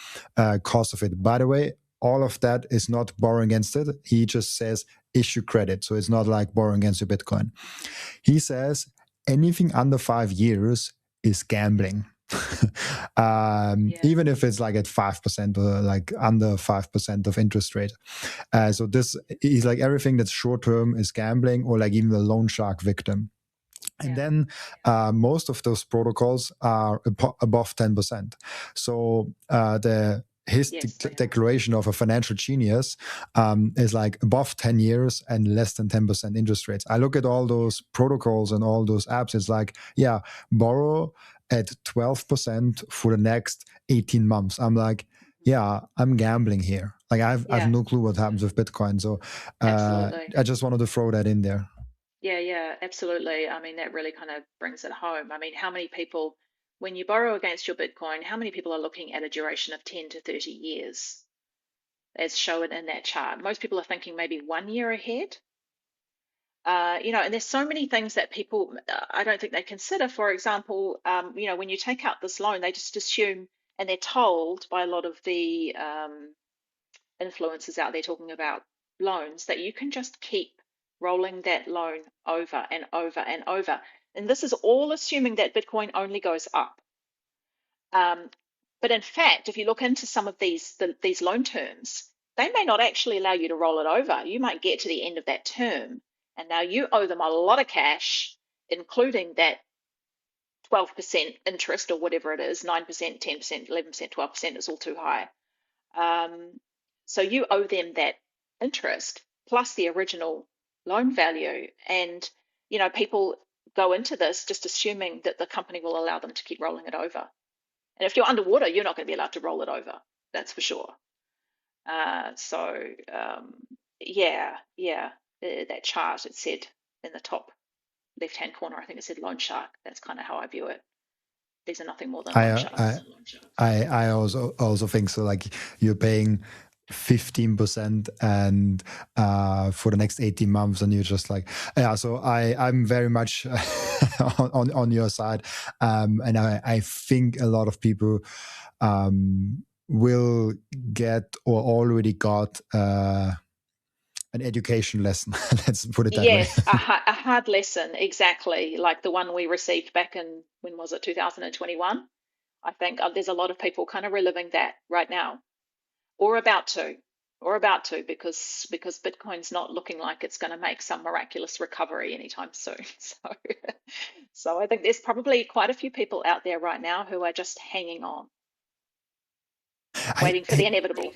cost of it. By the way, all of that is not borrowing against it. He just says issue credit. So it's not like borrowing against your Bitcoin. He says anything under 5 years is gambling. Even if it's like at 5% or like under 5% of interest rate. So this is like everything that's short term is gambling, or like even the loan shark victim. And then most of those protocols are above 10%. So his declaration of a financial genius is like above 10 years and less than 10% interest rates. I look at all those protocols and all those apps. It's like, yeah, borrow at 12% for the next 18 months. I'm like, yeah, I'm gambling here. Like I've no clue what happens with Bitcoin. So Absolutely. I just wanted to throw that in there. Yeah, absolutely. I mean, that really kind of brings it home. I mean, how many people, when you borrow against your Bitcoin, how many people are looking at a duration of 10 to 30 years, as shown in that chart? Most people are thinking maybe 1 year ahead. And there's so many things that people, I don't think they consider. For example, when you take out this loan, they just assume, and they're told by a lot of the influencers out there talking about loans, that you can just keep rolling that loan over and over and over. And this is all assuming that Bitcoin only goes up. Um, but in fact, if you look into some of these loan terms, they may not actually allow you to roll it over. You might get to the end of that term, and now you owe them a lot of cash, including that 12% interest or whatever it is, 9%, 10%, 11%, 12% is all too high. So you owe them that interest plus the original loan value. And, people go into this just assuming that the company will allow them to keep rolling it over. And if you're underwater, you're not going to be allowed to roll it over. That's for sure. So yeah, that chart, it said in the top left-hand corner, I think it said loan shark. That's kind of how I view it. These are nothing more than loan I sharks. I also think so. Like you're paying 15% and for the next 18 months, and you're just like, yeah. So I'm very much on your side, and I think a lot of people will get or already got an education lesson. Let's put it that way. Yes, a hard lesson, exactly, like the one we received back in, when was it, 2021? I think there's a lot of people kind of reliving that right now, or about to, because Bitcoin's not looking like it's going to make some miraculous recovery anytime soon. So, so I think there's probably quite a few people out there right now who are just hanging on, waiting for the inevitable.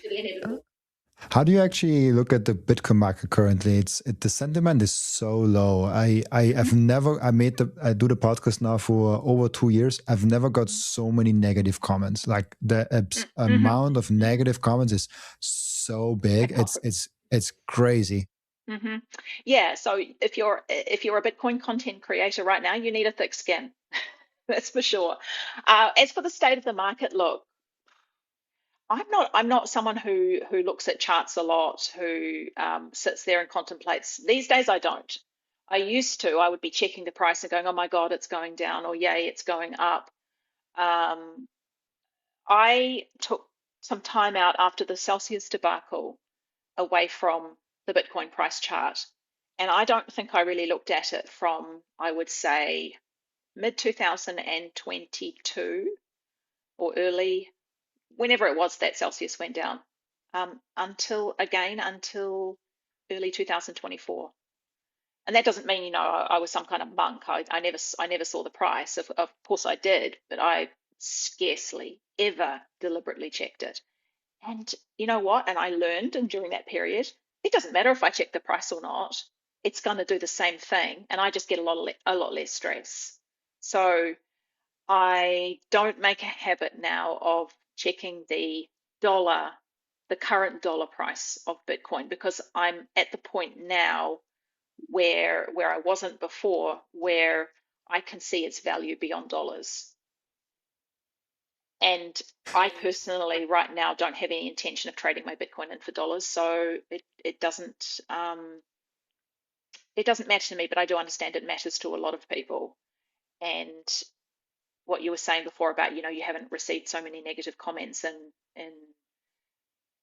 How do you actually look at the Bitcoin market currently? The sentiment is so low. I've never I do the podcast now for over 2 years. I've never got so many negative comments. Like the amount of negative comments is so big. It's crazy. Yeah, so if you're a Bitcoin content creator right now, you need a thick skin. That's for sure. As for the state of the market, look, I'm not someone who looks at charts a lot, who sits there and contemplates. These days, I don't. I used to. I would be checking the price and going, "Oh my God, it's going down," or "Yay, it's going up." I took some time out after the Celsius debacle away from the Bitcoin price chart, and I don't think I really looked at it from, I would say, mid 2022 or early, whenever it was that Celsius went down, until early 2024. And that doesn't mean, I was some kind of monk. I never saw the price. Of course I did, but I scarcely ever deliberately checked it. And you know what? And I learned, and during that period, it doesn't matter if I check the price or not. It's going to do the same thing, and I just get a lot less stress. So I don't make a habit now of checking the current dollar price of Bitcoin, because I'm at the point now where I wasn't before, where I can see its value beyond dollars. And I personally right now don't have any intention of trading my Bitcoin in for dollars, so it doesn't matter to me, but I do understand it matters to a lot of people. And what you were saying before about, you haven't received so many negative comments in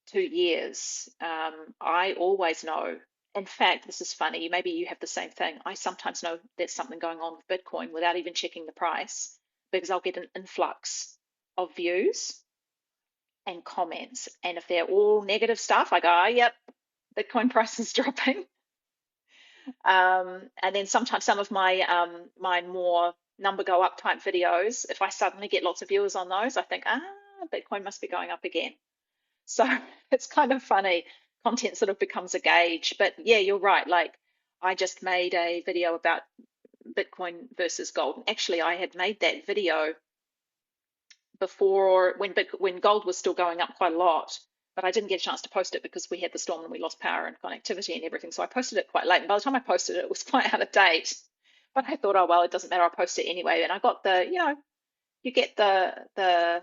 2 years. I always know. In fact, this is funny. Maybe you have the same thing. I sometimes know there's something going on with Bitcoin without even checking the price, because I'll get an influx of views and comments. And if they're all negative stuff, I go, oh, yep, Bitcoin price is dropping. And then sometimes some of my more number go up type videos, if I suddenly get lots of viewers on those, I think, Bitcoin must be going up again. So it's kind of funny. Content sort of becomes a gauge. But yeah, you're right. Like, I just made a video about Bitcoin versus gold. And actually, I had made that video before, when gold was still going up quite a lot, but I didn't get a chance to post it because we had the storm and we lost power and connectivity and everything. So I posted it quite late. And by the time I posted it, it was quite out of date. But I thought, oh well, it doesn't matter. I'll post it anyway. And I got you get the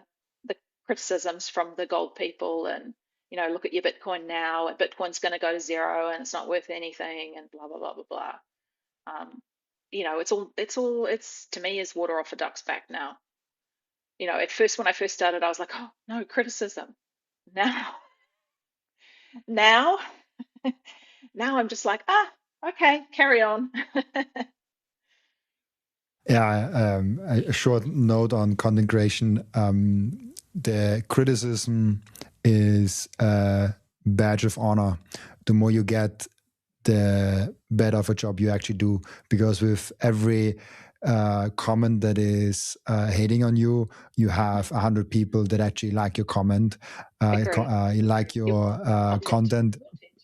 criticisms from the gold people, and look at your Bitcoin now, and Bitcoin's going to go to zero, and it's not worth anything, and blah blah blah blah blah. It's to me is water off a duck's back now. At first, when I first started, I was like, oh no, criticism. Now, now, now I'm just like, okay, carry on. Yeah, a short note on content creation. The criticism is a badge of honor. The more you get, the better of a job you actually do. Because with every comment that is hating on you, you have 100 people that actually like your comment, like your content,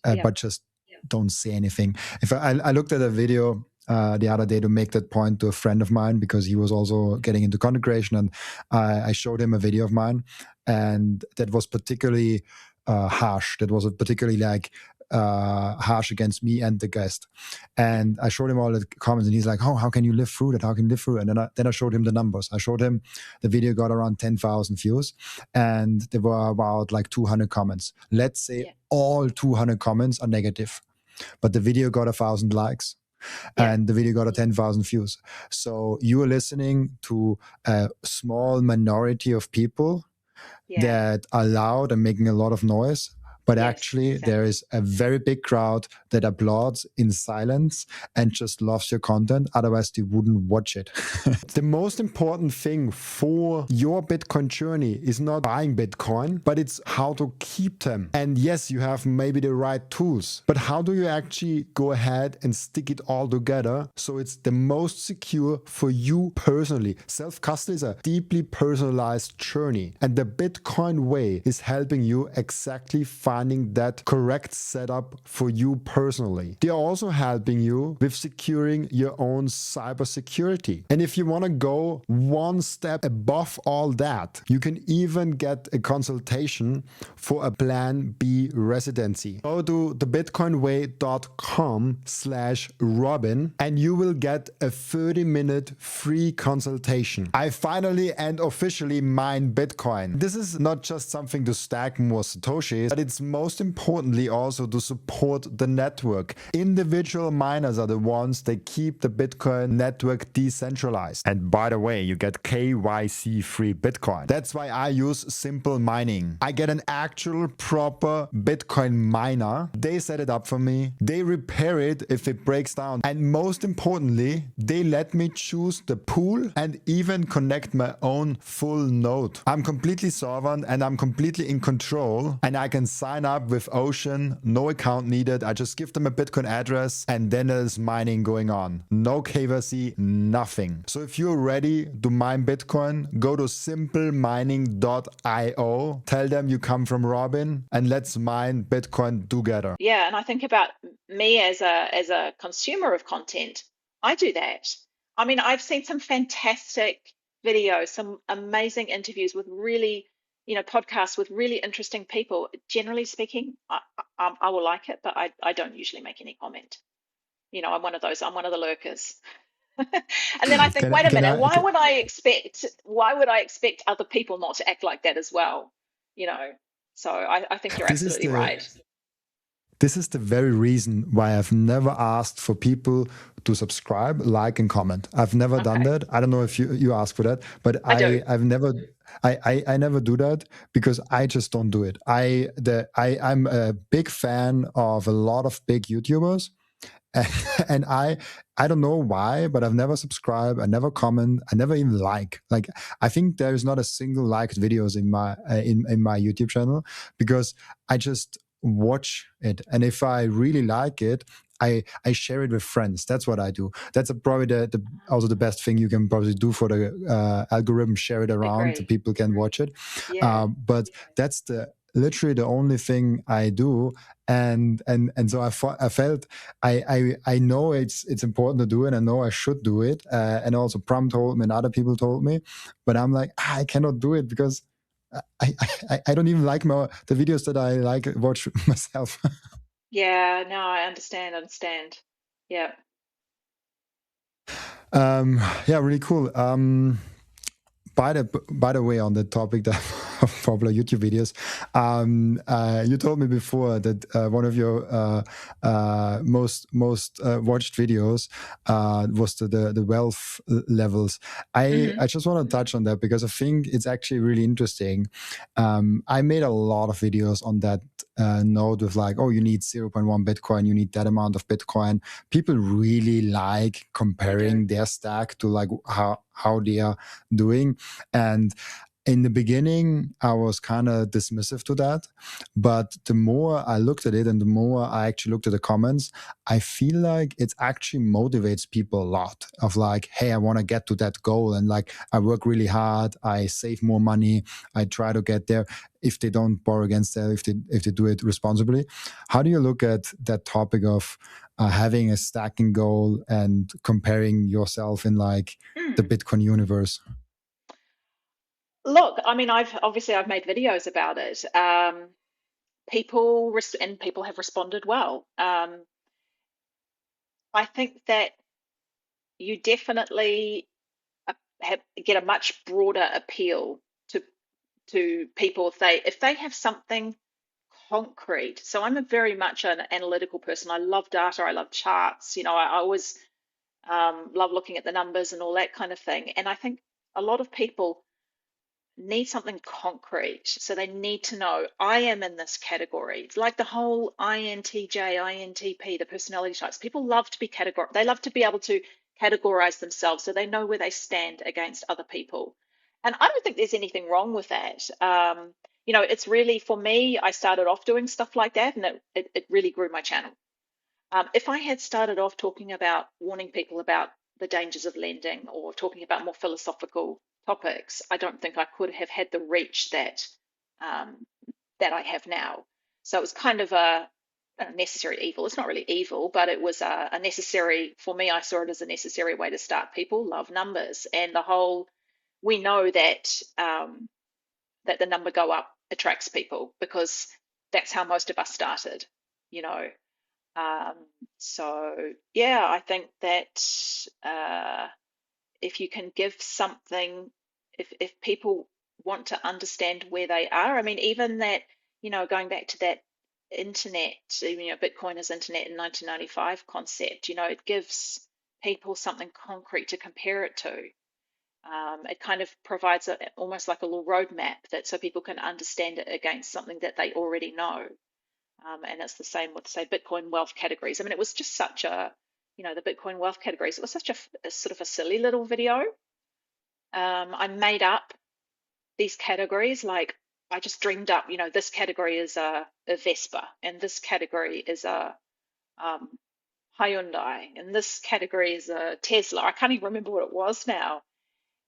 but just don't say anything. If I looked at a video the other day to make that point to a friend of mine, because he was also getting into content creation, and I showed him a video of mine, and that was particularly harsh. That was particularly harsh against me and the guest. And I showed him all the comments, and he's like, "Oh, how can you live through that? How can you live through it?" And then I showed him the numbers. I showed him the video got around 10,000 views, and there were about 200 comments. Let's say all 200 comments are negative, but the video got 1,000 likes. And the video got 10,000 views. So you are listening to a small minority of people that are loud and making a lot of noise. But actually, there is a very big crowd that applauds in silence and just loves your content. Otherwise, they wouldn't watch it. The most important thing for your Bitcoin journey is not buying Bitcoin, but it's how to keep them. And yes, you have maybe the right tools, but how do you actually go ahead and stick it all together so it's the most secure for you personally? Self-custody is a deeply personalized journey, and the Bitcoin way is helping you exactly finding that correct setup for you personally. They are also helping you with securing your own cybersecurity. And if you want to go one step above all that, you can even get a consultation for a Plan B residency. Go to thebitcoinway.com/Robin and you will get a 30-minute free consultation. I finally and officially mine Bitcoin. This is not just something to stack more Satoshis, but it's most importantly also to support the network. Individual miners are the ones that keep the Bitcoin network decentralized. And by the way, you get KYC-free Bitcoin. That's why I use Simple Mining. I get an actual proper Bitcoin miner. They set it up for me. They repair it if it breaks down. And most importantly, they let me choose the pool and even connect my own full node. I'm completely sovereign and I'm completely in control, and I can sign up with Ocean, no account needed. I just give them a Bitcoin address and then there's mining going on. No KYC, nothing. So if you're ready to mine Bitcoin, go to simplemining.io, tell them you come from Robin, and let's mine Bitcoin together. Yeah, and I think about me as a consumer of content. I do that. I mean, I've seen some fantastic videos, some amazing interviews with really, podcasts with really interesting people. Generally speaking, I will like it, but I don't usually make any comment. I'm one of those. I'm one of the lurkers. And then I think, wait a minute, why would I expect other people not to act like that as well? So I think you're absolutely right. This is the very reason why I've never asked for people to subscribe, like, and comment. I've never done that. I don't know if you ask for that, but I've never. I never do that because I just don't do it. I'm a big fan of a lot of big YouTubers, and I don't know why, but I've never subscribed, I never comment, I never even like. I think there is not a single liked videos in my in my YouTube channel because I just watch it, and if I really like it, I share it with friends. That's what I do. That's probably also the best thing you can probably do for the algorithm. Share it around so people can watch it. But that's literally the only thing I do. And so I felt I know it's important to do it. I know I should do it. And also Pram told me and other people told me, but I'm like, I cannot do it because I don't even like the videos that I watch myself. Yeah, no, I understand. Yeah. Yeah, really cool. By the way, on the topic of popular YouTube videos, you told me before that one of your most watched videos was the wealth levels. I just want to touch on that because I think it's actually really interesting. I made a lot of videos on that note with you need 0.1 Bitcoin, you need that amount of Bitcoin. People really like comparing their stack to how they are doing. And in the beginning, I was kind of dismissive to that. But the more I looked at it and the more I actually looked at the comments, I feel like it actually motivates people a lot of like, hey, I want to get to that goal. And like, I work really hard. I save more money. I try to get there. If they don't borrow against that, if they do it responsibly. How do you look at that topic of having a stacking goal and comparing yourself in like the Bitcoin universe? Look, I mean, I've made videos about it. People have responded well. I think that you definitely get a much broader appeal to people if they have something concrete. So I'm a very much an analytical person. I love data. I love charts. I always love looking at the numbers and all that kind of thing. And I think a lot of people need something concrete. So they need to know, I am in this category. It's like the whole INTJ, INTP, the personality types. People love to be categorized. They love to be able to categorize themselves so they know where they stand against other people. And I don't think there's anything wrong with that. It's really, for me, I started off doing stuff like that, and it really grew my channel. If I had started off talking about warning people about the dangers of lending or talking about more philosophical topics, I don't think I could have had the reach um, that I have now. So it was kind of a necessary evil. It's not really evil, but it was a necessary, for me, I saw it as a necessary way to start. People love numbers, and we know that that the number go up attracts people because that's how most of us started, you know. Um, so yeah, I think that if you can give something, if people want to understand where they are, I mean, even that, going back to that internet, Bitcoin as internet in 1995 concept, it gives people something concrete to compare it to. It kind of provides almost like a little roadmap that so people can understand it against something that they already know. And it's the same with, say, Bitcoin wealth categories. I mean, it was just such the Bitcoin wealth categories, it was such a sort of a silly little video. I made up these categories, like I just dreamed up, this category is a Vespa, and this category is a um, Hyundai, and this category is a Tesla. I can't even remember what it was now.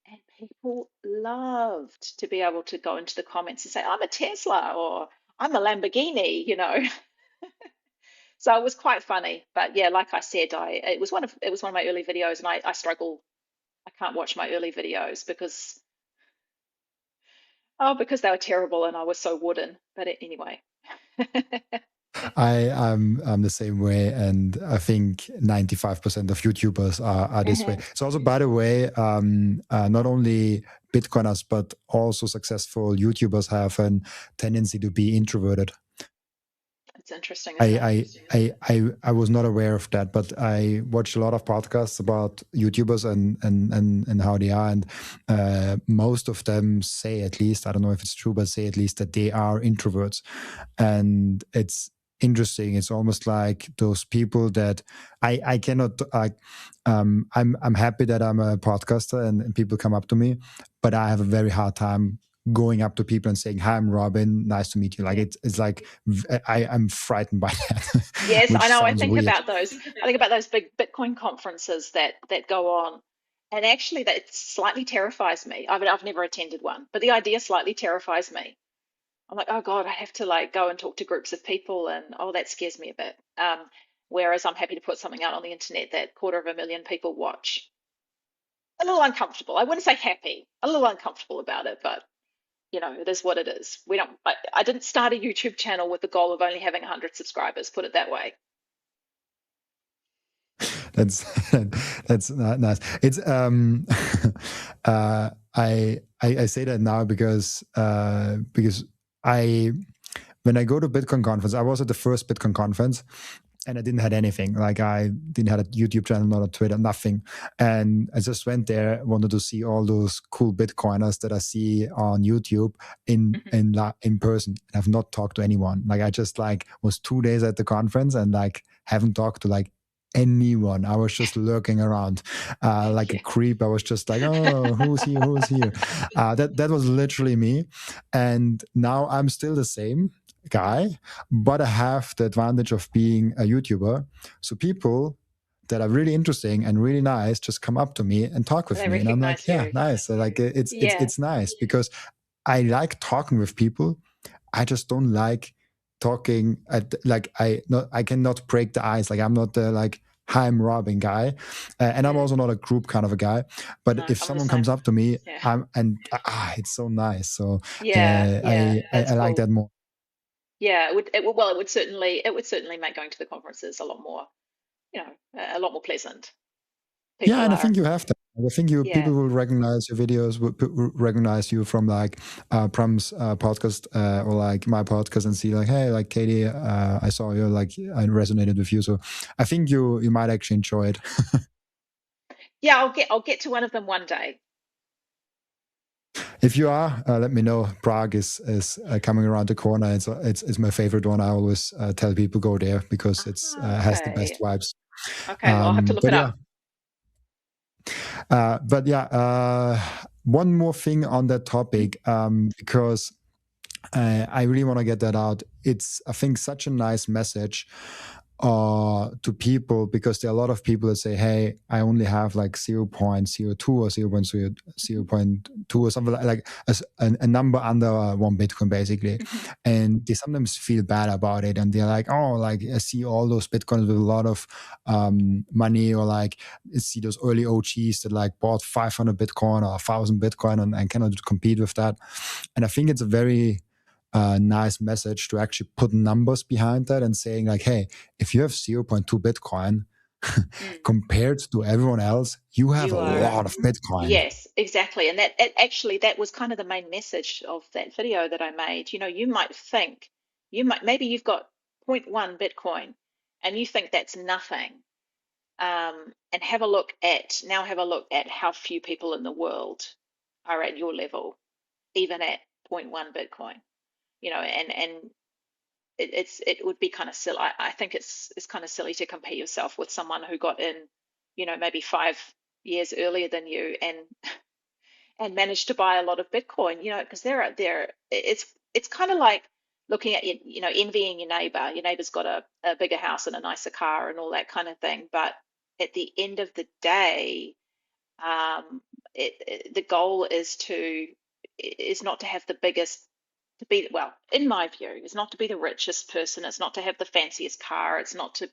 And people loved to be able to go into the comments and say, I'm a Tesla or I'm a Lamborghini. So it was quite funny. But yeah, like I said, it was one of my early videos, and I struggle. I can't watch my early videos because they were terrible and I was so wooden. But anyway. I'm the same way, and I think 95% of YouTubers are this way. Mhm. So also, by the way, not only Bitcoiners but also successful YouTubers have a tendency to be introverted. It's interesting, isn't it? I was not aware of that, but I watched a lot of podcasts about YouTubers and how they are, and most of them say, at least, I don't know if it's true, but say at least that they are introverts, and it's interesting. It's almost like those people that I cannot I'm happy that I'm a podcaster and people come up to me, but I have a very hard time going up to people and saying, hi, I'm Robin, nice to meet you. Like Yeah. it's like I'm frightened by that. Yes, I Which know. sounds weird. I think about those big Bitcoin conferences that go on, and actually, that slightly terrifies me. I mean, I've never attended one, but the idea slightly terrifies me. I'm like, oh God, I have to like go and talk to groups of people, and oh, that scares me a bit. Whereas I'm happy to put something out on the internet that 250,000 people watch. A little uncomfortable. I wouldn't say happy. A little uncomfortable about it, but it is what it is. We don't. I didn't start a YouTube channel with the goal of only having 100 subscribers. Put it that way. That's that's not nice. It's I say that now because I when I go to Bitcoin conference, I was at the first Bitcoin conference, and I didn't have anything. Like I didn't have a YouTube channel, not a Twitter, nothing. And I just went there, wanted to see all those cool Bitcoiners that I see on YouTube in person. And I've not talked to anyone. Like I just like was 2 days at the conference and like haven't talked to like anyone. I was just lurking around like a Yeah. creep. I was just like, oh, who's here? Who's here? That was literally me. And now I'm still the same guy, but I have the advantage of being a YouTuber. So people that are really interesting and really nice just come up to me and talk with They me, and I'm like, recognize yeah, you. nice. So like Yeah. it's nice because I like talking with people. I just don't like talking at like I cannot break the ice. Like I'm not the like hi, I'm Robin guy, and I'm Mm. also not a group kind of a guy. But No, if I'm the someone comes same. up to me, Yeah. it's so nice. So Yeah. Yeah. I That's like cool. that more. Yeah. Well, it would certainly make going to the conferences a lot more, a lot more pleasant. Yeah, People and I are. think you have that. I think Yeah. people will recognize your videos, will recognize you from like Prom's podcast or like my podcast, and see like, hey, like Katie, I saw you, like I resonated with you. So I think you might actually enjoy it. Yeah. I'll get to one of them one day. If you are, let me know. Prague is coming around the corner. It's my favorite one. I always tell people go there because it's has the best Okay. vibes. Okay. Well, I'll have to look But it up. yeah, one more thing on that topic, because I really want to get that out. It's, I think, such a nice message to people, because there are a lot of people that say, hey, I only have like 0.02 or 0.2 or something like a number under 1 Bitcoin, basically. Hmm. And they sometimes feel bad about it. And they're like, oh, like I see all those Bitcoins with a lot of money, or like I see those early OGs that like bought 500 Bitcoin or 1,000 Bitcoin, and cannot compete with that. And I think it's a very nice message to actually put numbers behind that and saying like, hey, if you have 0.2 Bitcoin Mm. compared to everyone else, you have a You are. lot of Bitcoin. Yes, exactly. And actually, that was kind of the main message of that video that I made. You might think, maybe you've got zero point 0.1 Bitcoin and you think that's nothing. And have a look at how few people in the world are at your level, even at zero point 0.1 Bitcoin. And it would be kind of silly. I think it's kind of silly to compare yourself with someone who got in, maybe 5 years earlier than you, and managed to buy a lot of Bitcoin, because it's kind of like looking at envying your neighbor. Your neighbor's got a bigger house and a nicer car and all that kind of thing. But at the end of the day, um, the goal is not to have the biggest, to be, well, in my view, is not to be the richest person. It's not to have the fanciest car. It's not to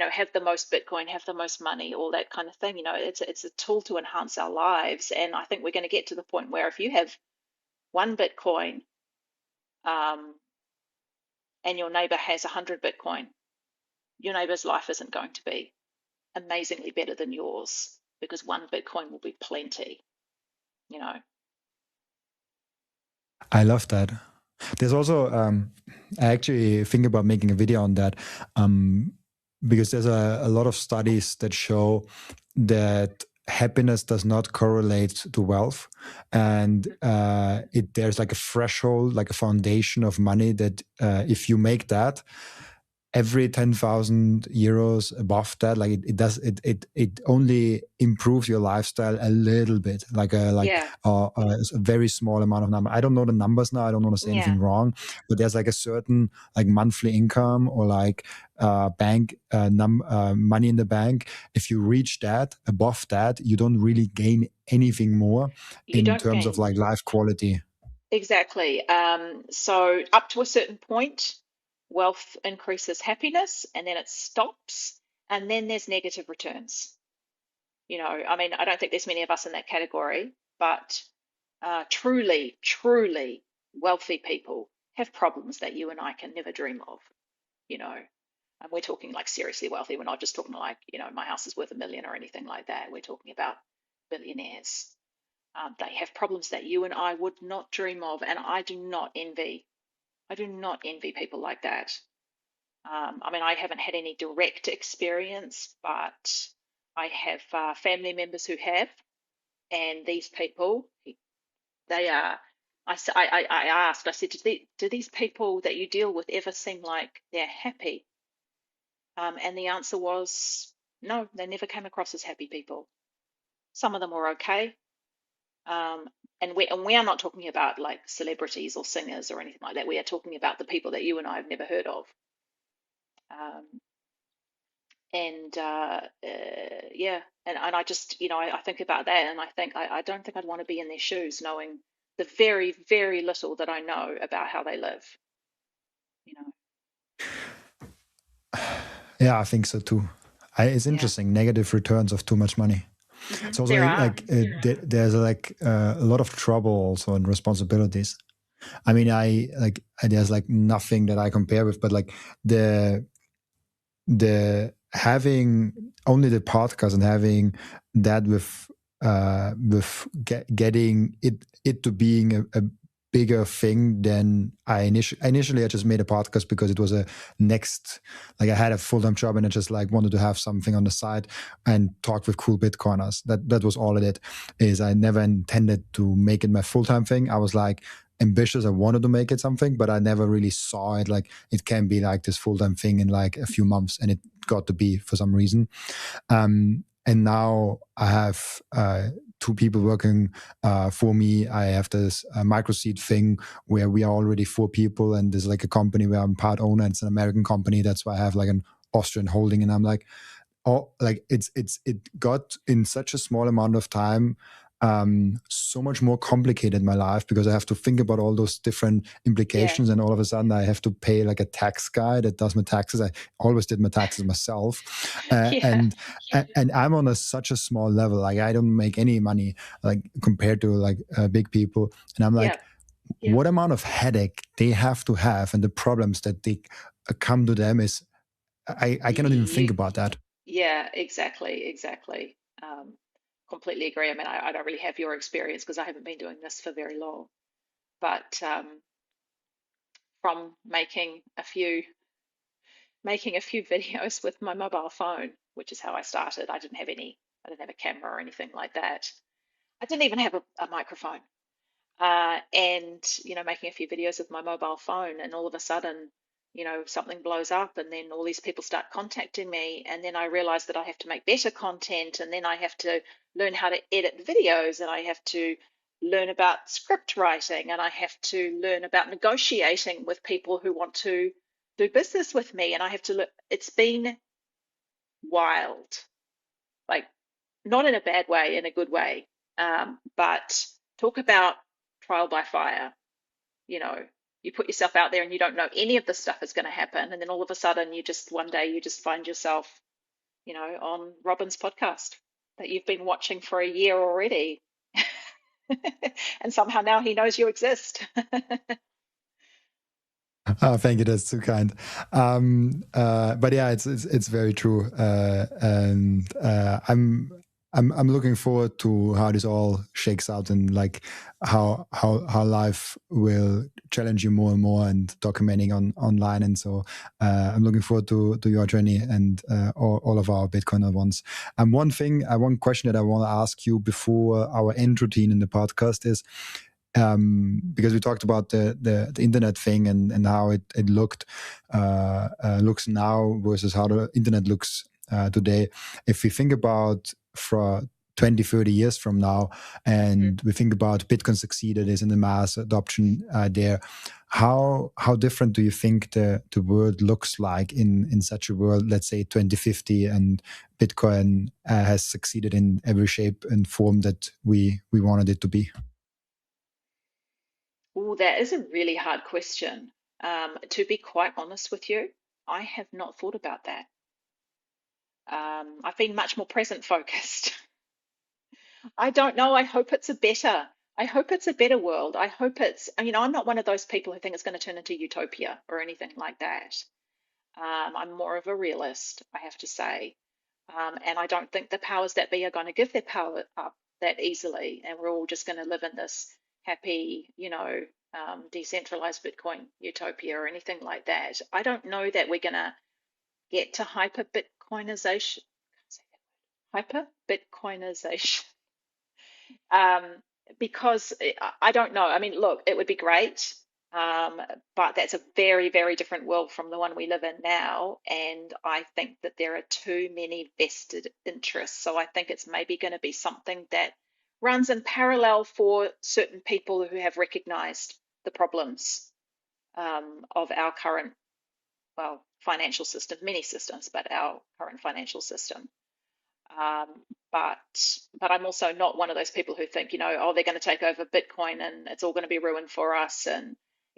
have the most Bitcoin, have the most money, all that kind of thing. It's a tool to enhance our lives. And I think we're going to get to the point where if you have 1 Bitcoin, um, and your neighbor has 100 Bitcoin, your neighbor's life isn't going to be amazingly better than yours, because 1 Bitcoin will be plenty, you know. I love that. There's also, I actually think about making a video on that, um, because there's a lot of studies that show that happiness does not correlate to wealth, and there's like a threshold, like a foundation of money that if you make that, every 10,000 euros above that, like it only improves your lifestyle a little bit, like Yeah, a very small amount of number. I don't know the numbers now. I don't want to say yeah. anything wrong, but there's like a certain like monthly income, or like bank money in the bank. If you reach that, above that, you don't really gain anything more You in don't terms of gain. like life quality. Exactly. So up to a certain point, wealth increases happiness, and then it stops, and then there's negative returns. I mean, I don't think there's many of us in that category, but truly, truly wealthy people have problems that you and I can never dream of, you know. And we're talking like seriously wealthy. We're not just talking like, my house is worth 1 million or anything like that. We're talking about billionaires. They have problems that you and I would not dream of, and I do not envy. I do not envy people like that. I mean, I haven't had any direct experience, but I have family members who have, and these people, they are. I asked. I said, do these people that you deal with ever seem like they're happy? And the answer was, No, they never came across as happy people. Some of them were okay. Um, and we are not talking about like celebrities or singers or anything like that. We are talking about the people that you and I have never heard of. Um, and yeah, and I just, I think about that and I think I don't think I'd want to be in their shoes knowing the very, very little that I know about how they live, you know. Yeah, I think so too. It's Yeah. interesting. Negative returns of too much money. It's also There are. there's like a lot of trouble also and responsibilities. I mean, there's like nothing that I compare with, but like the having only the podcast and having that with getting it to being a bigger thing than I initially I just made a podcast because it was a next, like I had a full-time job and I just like wanted to have something on the side and talk with cool Bitcoiners. That was all it is. I never intended to make it my full-time thing. I was like ambitious. I wanted to make it something, but I never really saw it like it can be like this full-time thing in like a few months, and it got to be for some reason. And now I have two people working for me. I have this Microseed thing where we are already four people, and there's like a company where I'm part owner. It's an American company. That's why I have like an Austrian holding, and I'm like, oh, like it got in such a small amount of time so much more complicated in my life because I have to think about all those different Yeah. implications, and all of a sudden I have to pay like a tax guy that does my taxes. I always did my taxes myself, Yeah. and I'm on such a small level. Like I don't make any money like compared to like big people, and I'm Yeah. like, what amount of headache they have to have, and the problems that they come to them is I cannot even think You, about that. yeah, exactly, exactly. Um, Completely agree. I mean, I don't really have your experience because I haven't been doing this for very long, but from making a few videos with my mobile phone, which is how I started. I didn't have a camera or anything like that. I didn't even have a microphone. And making a few videos with my mobile phone, and all of a sudden, something blows up, and then all these people start contacting me, and then I realize that I have to make better content, and then I have to learn how to edit videos, and I have to learn about script writing, and I have to learn about negotiating with people who want to do business with me, and I have to look. It's been wild, like not in a bad way, in a good way. But talk about trial by fire. You know, you put yourself out there and you don't know any of this stuff is going to happen. And then all of a sudden, one day you just find yourself, on Robin's podcast that you've been watching for a year already. And somehow now he knows you exist. Oh, thank you. That's too kind. But yeah, it's very true. And I'm looking forward to how this all shakes out, and like how life will challenge you more and more, and documenting online. And so I'm looking forward to your journey and all of our Bitcoiner ones. And one question that I want to ask you before our end routine in the podcast is, because we talked about the internet thing, and how it looks now versus how the internet looks today. If we think about for 20, 30 years from now, Mhm. and we think about Bitcoin succeeded is in the mass adoption there, how different do you think the world looks like in such a world, let's say 2050, and Bitcoin has succeeded in every shape and form that we wanted it to be? Oh, that is a really hard question. To be quite honest with you, I have not thought about that. I've been much more present focused. I don't know. I hope it's a better world. I'm not one of those people who think it's going to turn into utopia or anything like that. I'm more of a realist, I have to say. And I don't think the powers that be are going to give their power up that easily. And we're all just going to live in this happy, decentralized Bitcoin utopia or anything like that. I don't know that we're going to get to hyper Bitcoinization. Hyper Bitcoinization. Um, because I don't know. I mean, look, it would be great. But that's a very, very different world from the one we live in now. And I think that there are too many vested interests. So I think it's maybe going to be something that runs in parallel for certain people who have recognized the problems of our current, well, financial system, many systems, but our current financial system. Um, but I'm also not one of those people who think, oh, they're going to take over Bitcoin and it's all going to be ruined for us, and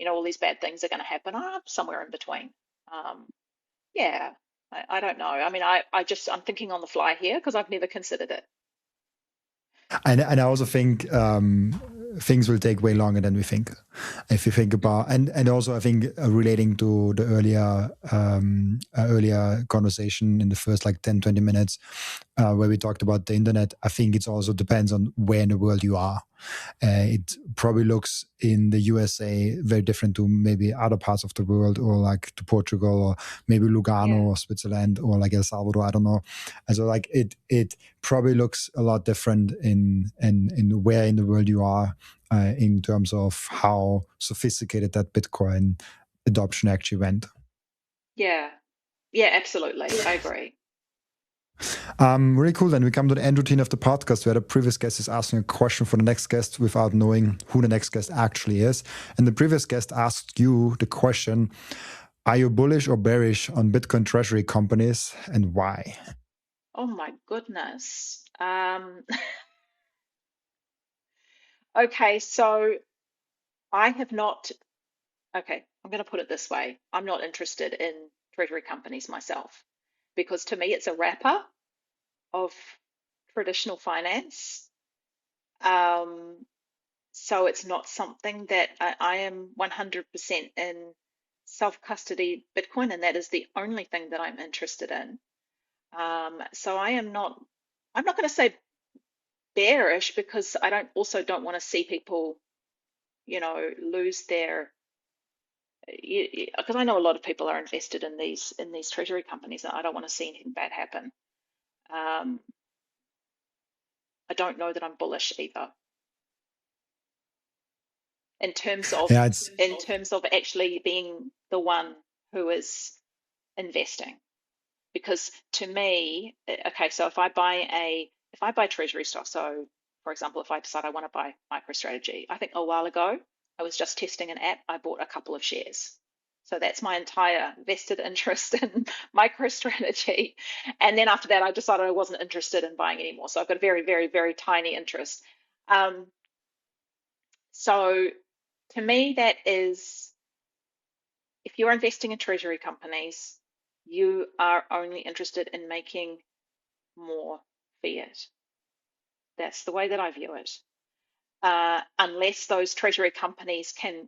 all these bad things are going to happen. I'm somewhere in between. Um, yeah, I don't know. I mean, I'm thinking on the fly here because I've never considered it. And I also think things will take way longer than we think. If you think about, and also I think relating to the earlier conversation in the first like 10-20 minutes where we talked about the internet, I think it also depends on where in the world you are. It probably looks in the USA very different to maybe other parts of the world, or like to Portugal, or maybe Lugano Yeah, or Switzerland, or like El Salvador. I don't know. And so like it probably looks a lot different in where in the world you are in terms of how sophisticated that Bitcoin adoption actually went. yeah, yeah, absolutely. I agree. Really cool. Then we come to the end routine of the podcast where the previous guest is asking a question for the next guest without knowing who the next guest actually is. And the previous guest asked you the question, are you bullish or bearish on Bitcoin treasury companies, and why? Oh my goodness. Okay, so I have not. Okay, I'm going to put it this way. I'm not interested in treasury companies myself because to me it's a wrapper of traditional finance. Um, so it's not something that I am 100% in self-custody Bitcoin, and that is the only thing that I'm interested in. So I'm not going to say bearish because I don't want to see people, lose their, because I know a lot of people are invested in these treasury companies, and I don't want to see anything bad happen. Um, I don't know that I'm bullish either in terms of Yeah, it's actually being the one who is investing. Because to me, okay, so if I buy treasury stock, so for example, if I decide I want to buy MicroStrategy, I think a while ago I was just testing an app, I bought a couple of shares. So that's my entire vested interest in MicroStrategy. And then after that, I decided I wasn't interested in buying anymore. So I've got a very, very, very tiny interest. Um, so to me, that is, if you're investing in treasury companies, you are only interested in making more fiat. That's the way that I view it. Unless those treasury companies can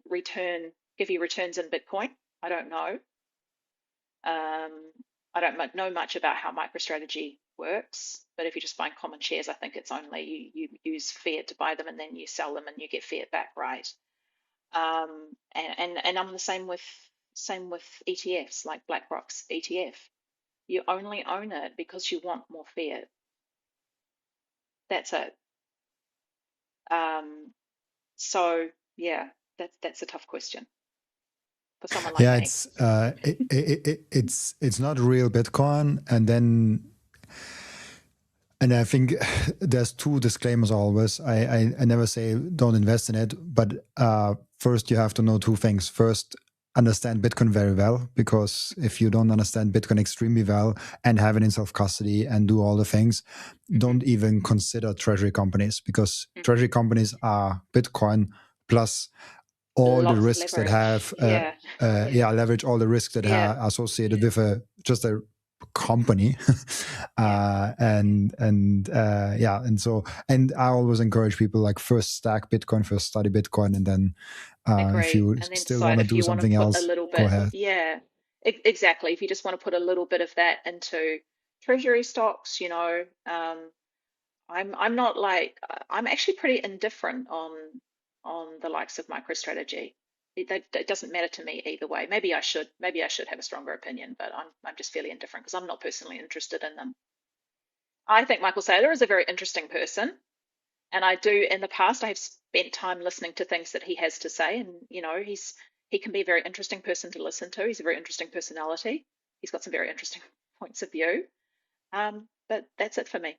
give you returns in Bitcoin, I don't know. I don't know much about how MicroStrategy works, but if you're just buying common shares, I think it's only you use fiat to buy them and then you sell them and you get fiat back, right? And I'm the same with ETFs, like BlackRock's ETF. You only own it because you want more fiat. That's it. Um, so yeah, that's a tough question for someone like yeah, me. it's not real Bitcoin, and I think there's two disclaimers always. I never say don't invest in it, but first you have to know two things. First, understand Bitcoin very well, because if you don't understand Bitcoin extremely well and have it in self custody and do all the things, don't even consider treasury companies, because treasury companies are Bitcoin plus all the Lots of risks that leverage. have Yeah, leverage all the risks that yeah, are associated with just a company. yeah. And I always encourage people, like, first stack Bitcoin, first study Bitcoin, and then if Agree. you And then still want decide to if do you want to something put a else, little go bit. ahead. Yeah, exactly. If you just want to put a little bit of that into treasury stocks, I'm not like I'm actually pretty indifferent on the likes of MicroStrategy. It doesn't matter to me either way. Maybe I should have a stronger opinion, but I'm just fairly indifferent because I'm not personally interested in them. I think Michael Saylor is a very interesting person, and I do in the past I have spent time listening to things that he has to say, and he's He can be a very interesting person to listen to. He's a very interesting personality. He's got some very interesting points of view. But that's it for me.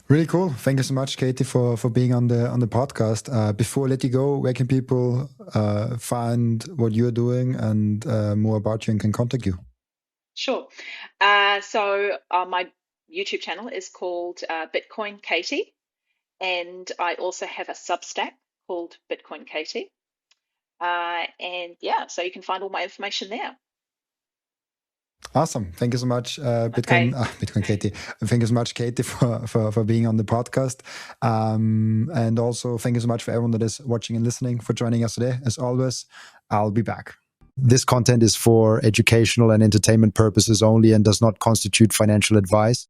Really cool. Thank you so much, Katie, for being on the podcast. Before I let you go, where can people find what you're doing and more about you and can contact you? Sure. So my YouTube channel is called Bitcoin Katie, and I also have a Substack called Bitcoin Katie. And yeah, so you can find all my information there. Awesome. Thank you so much, Okay. Bitcoin Katie. Thank you so much, Katie, for being on the podcast. And also, thank you so much for everyone that is watching and listening, for joining us today. As always, I'll be back. This content is for educational and entertainment purposes only and does not constitute financial advice.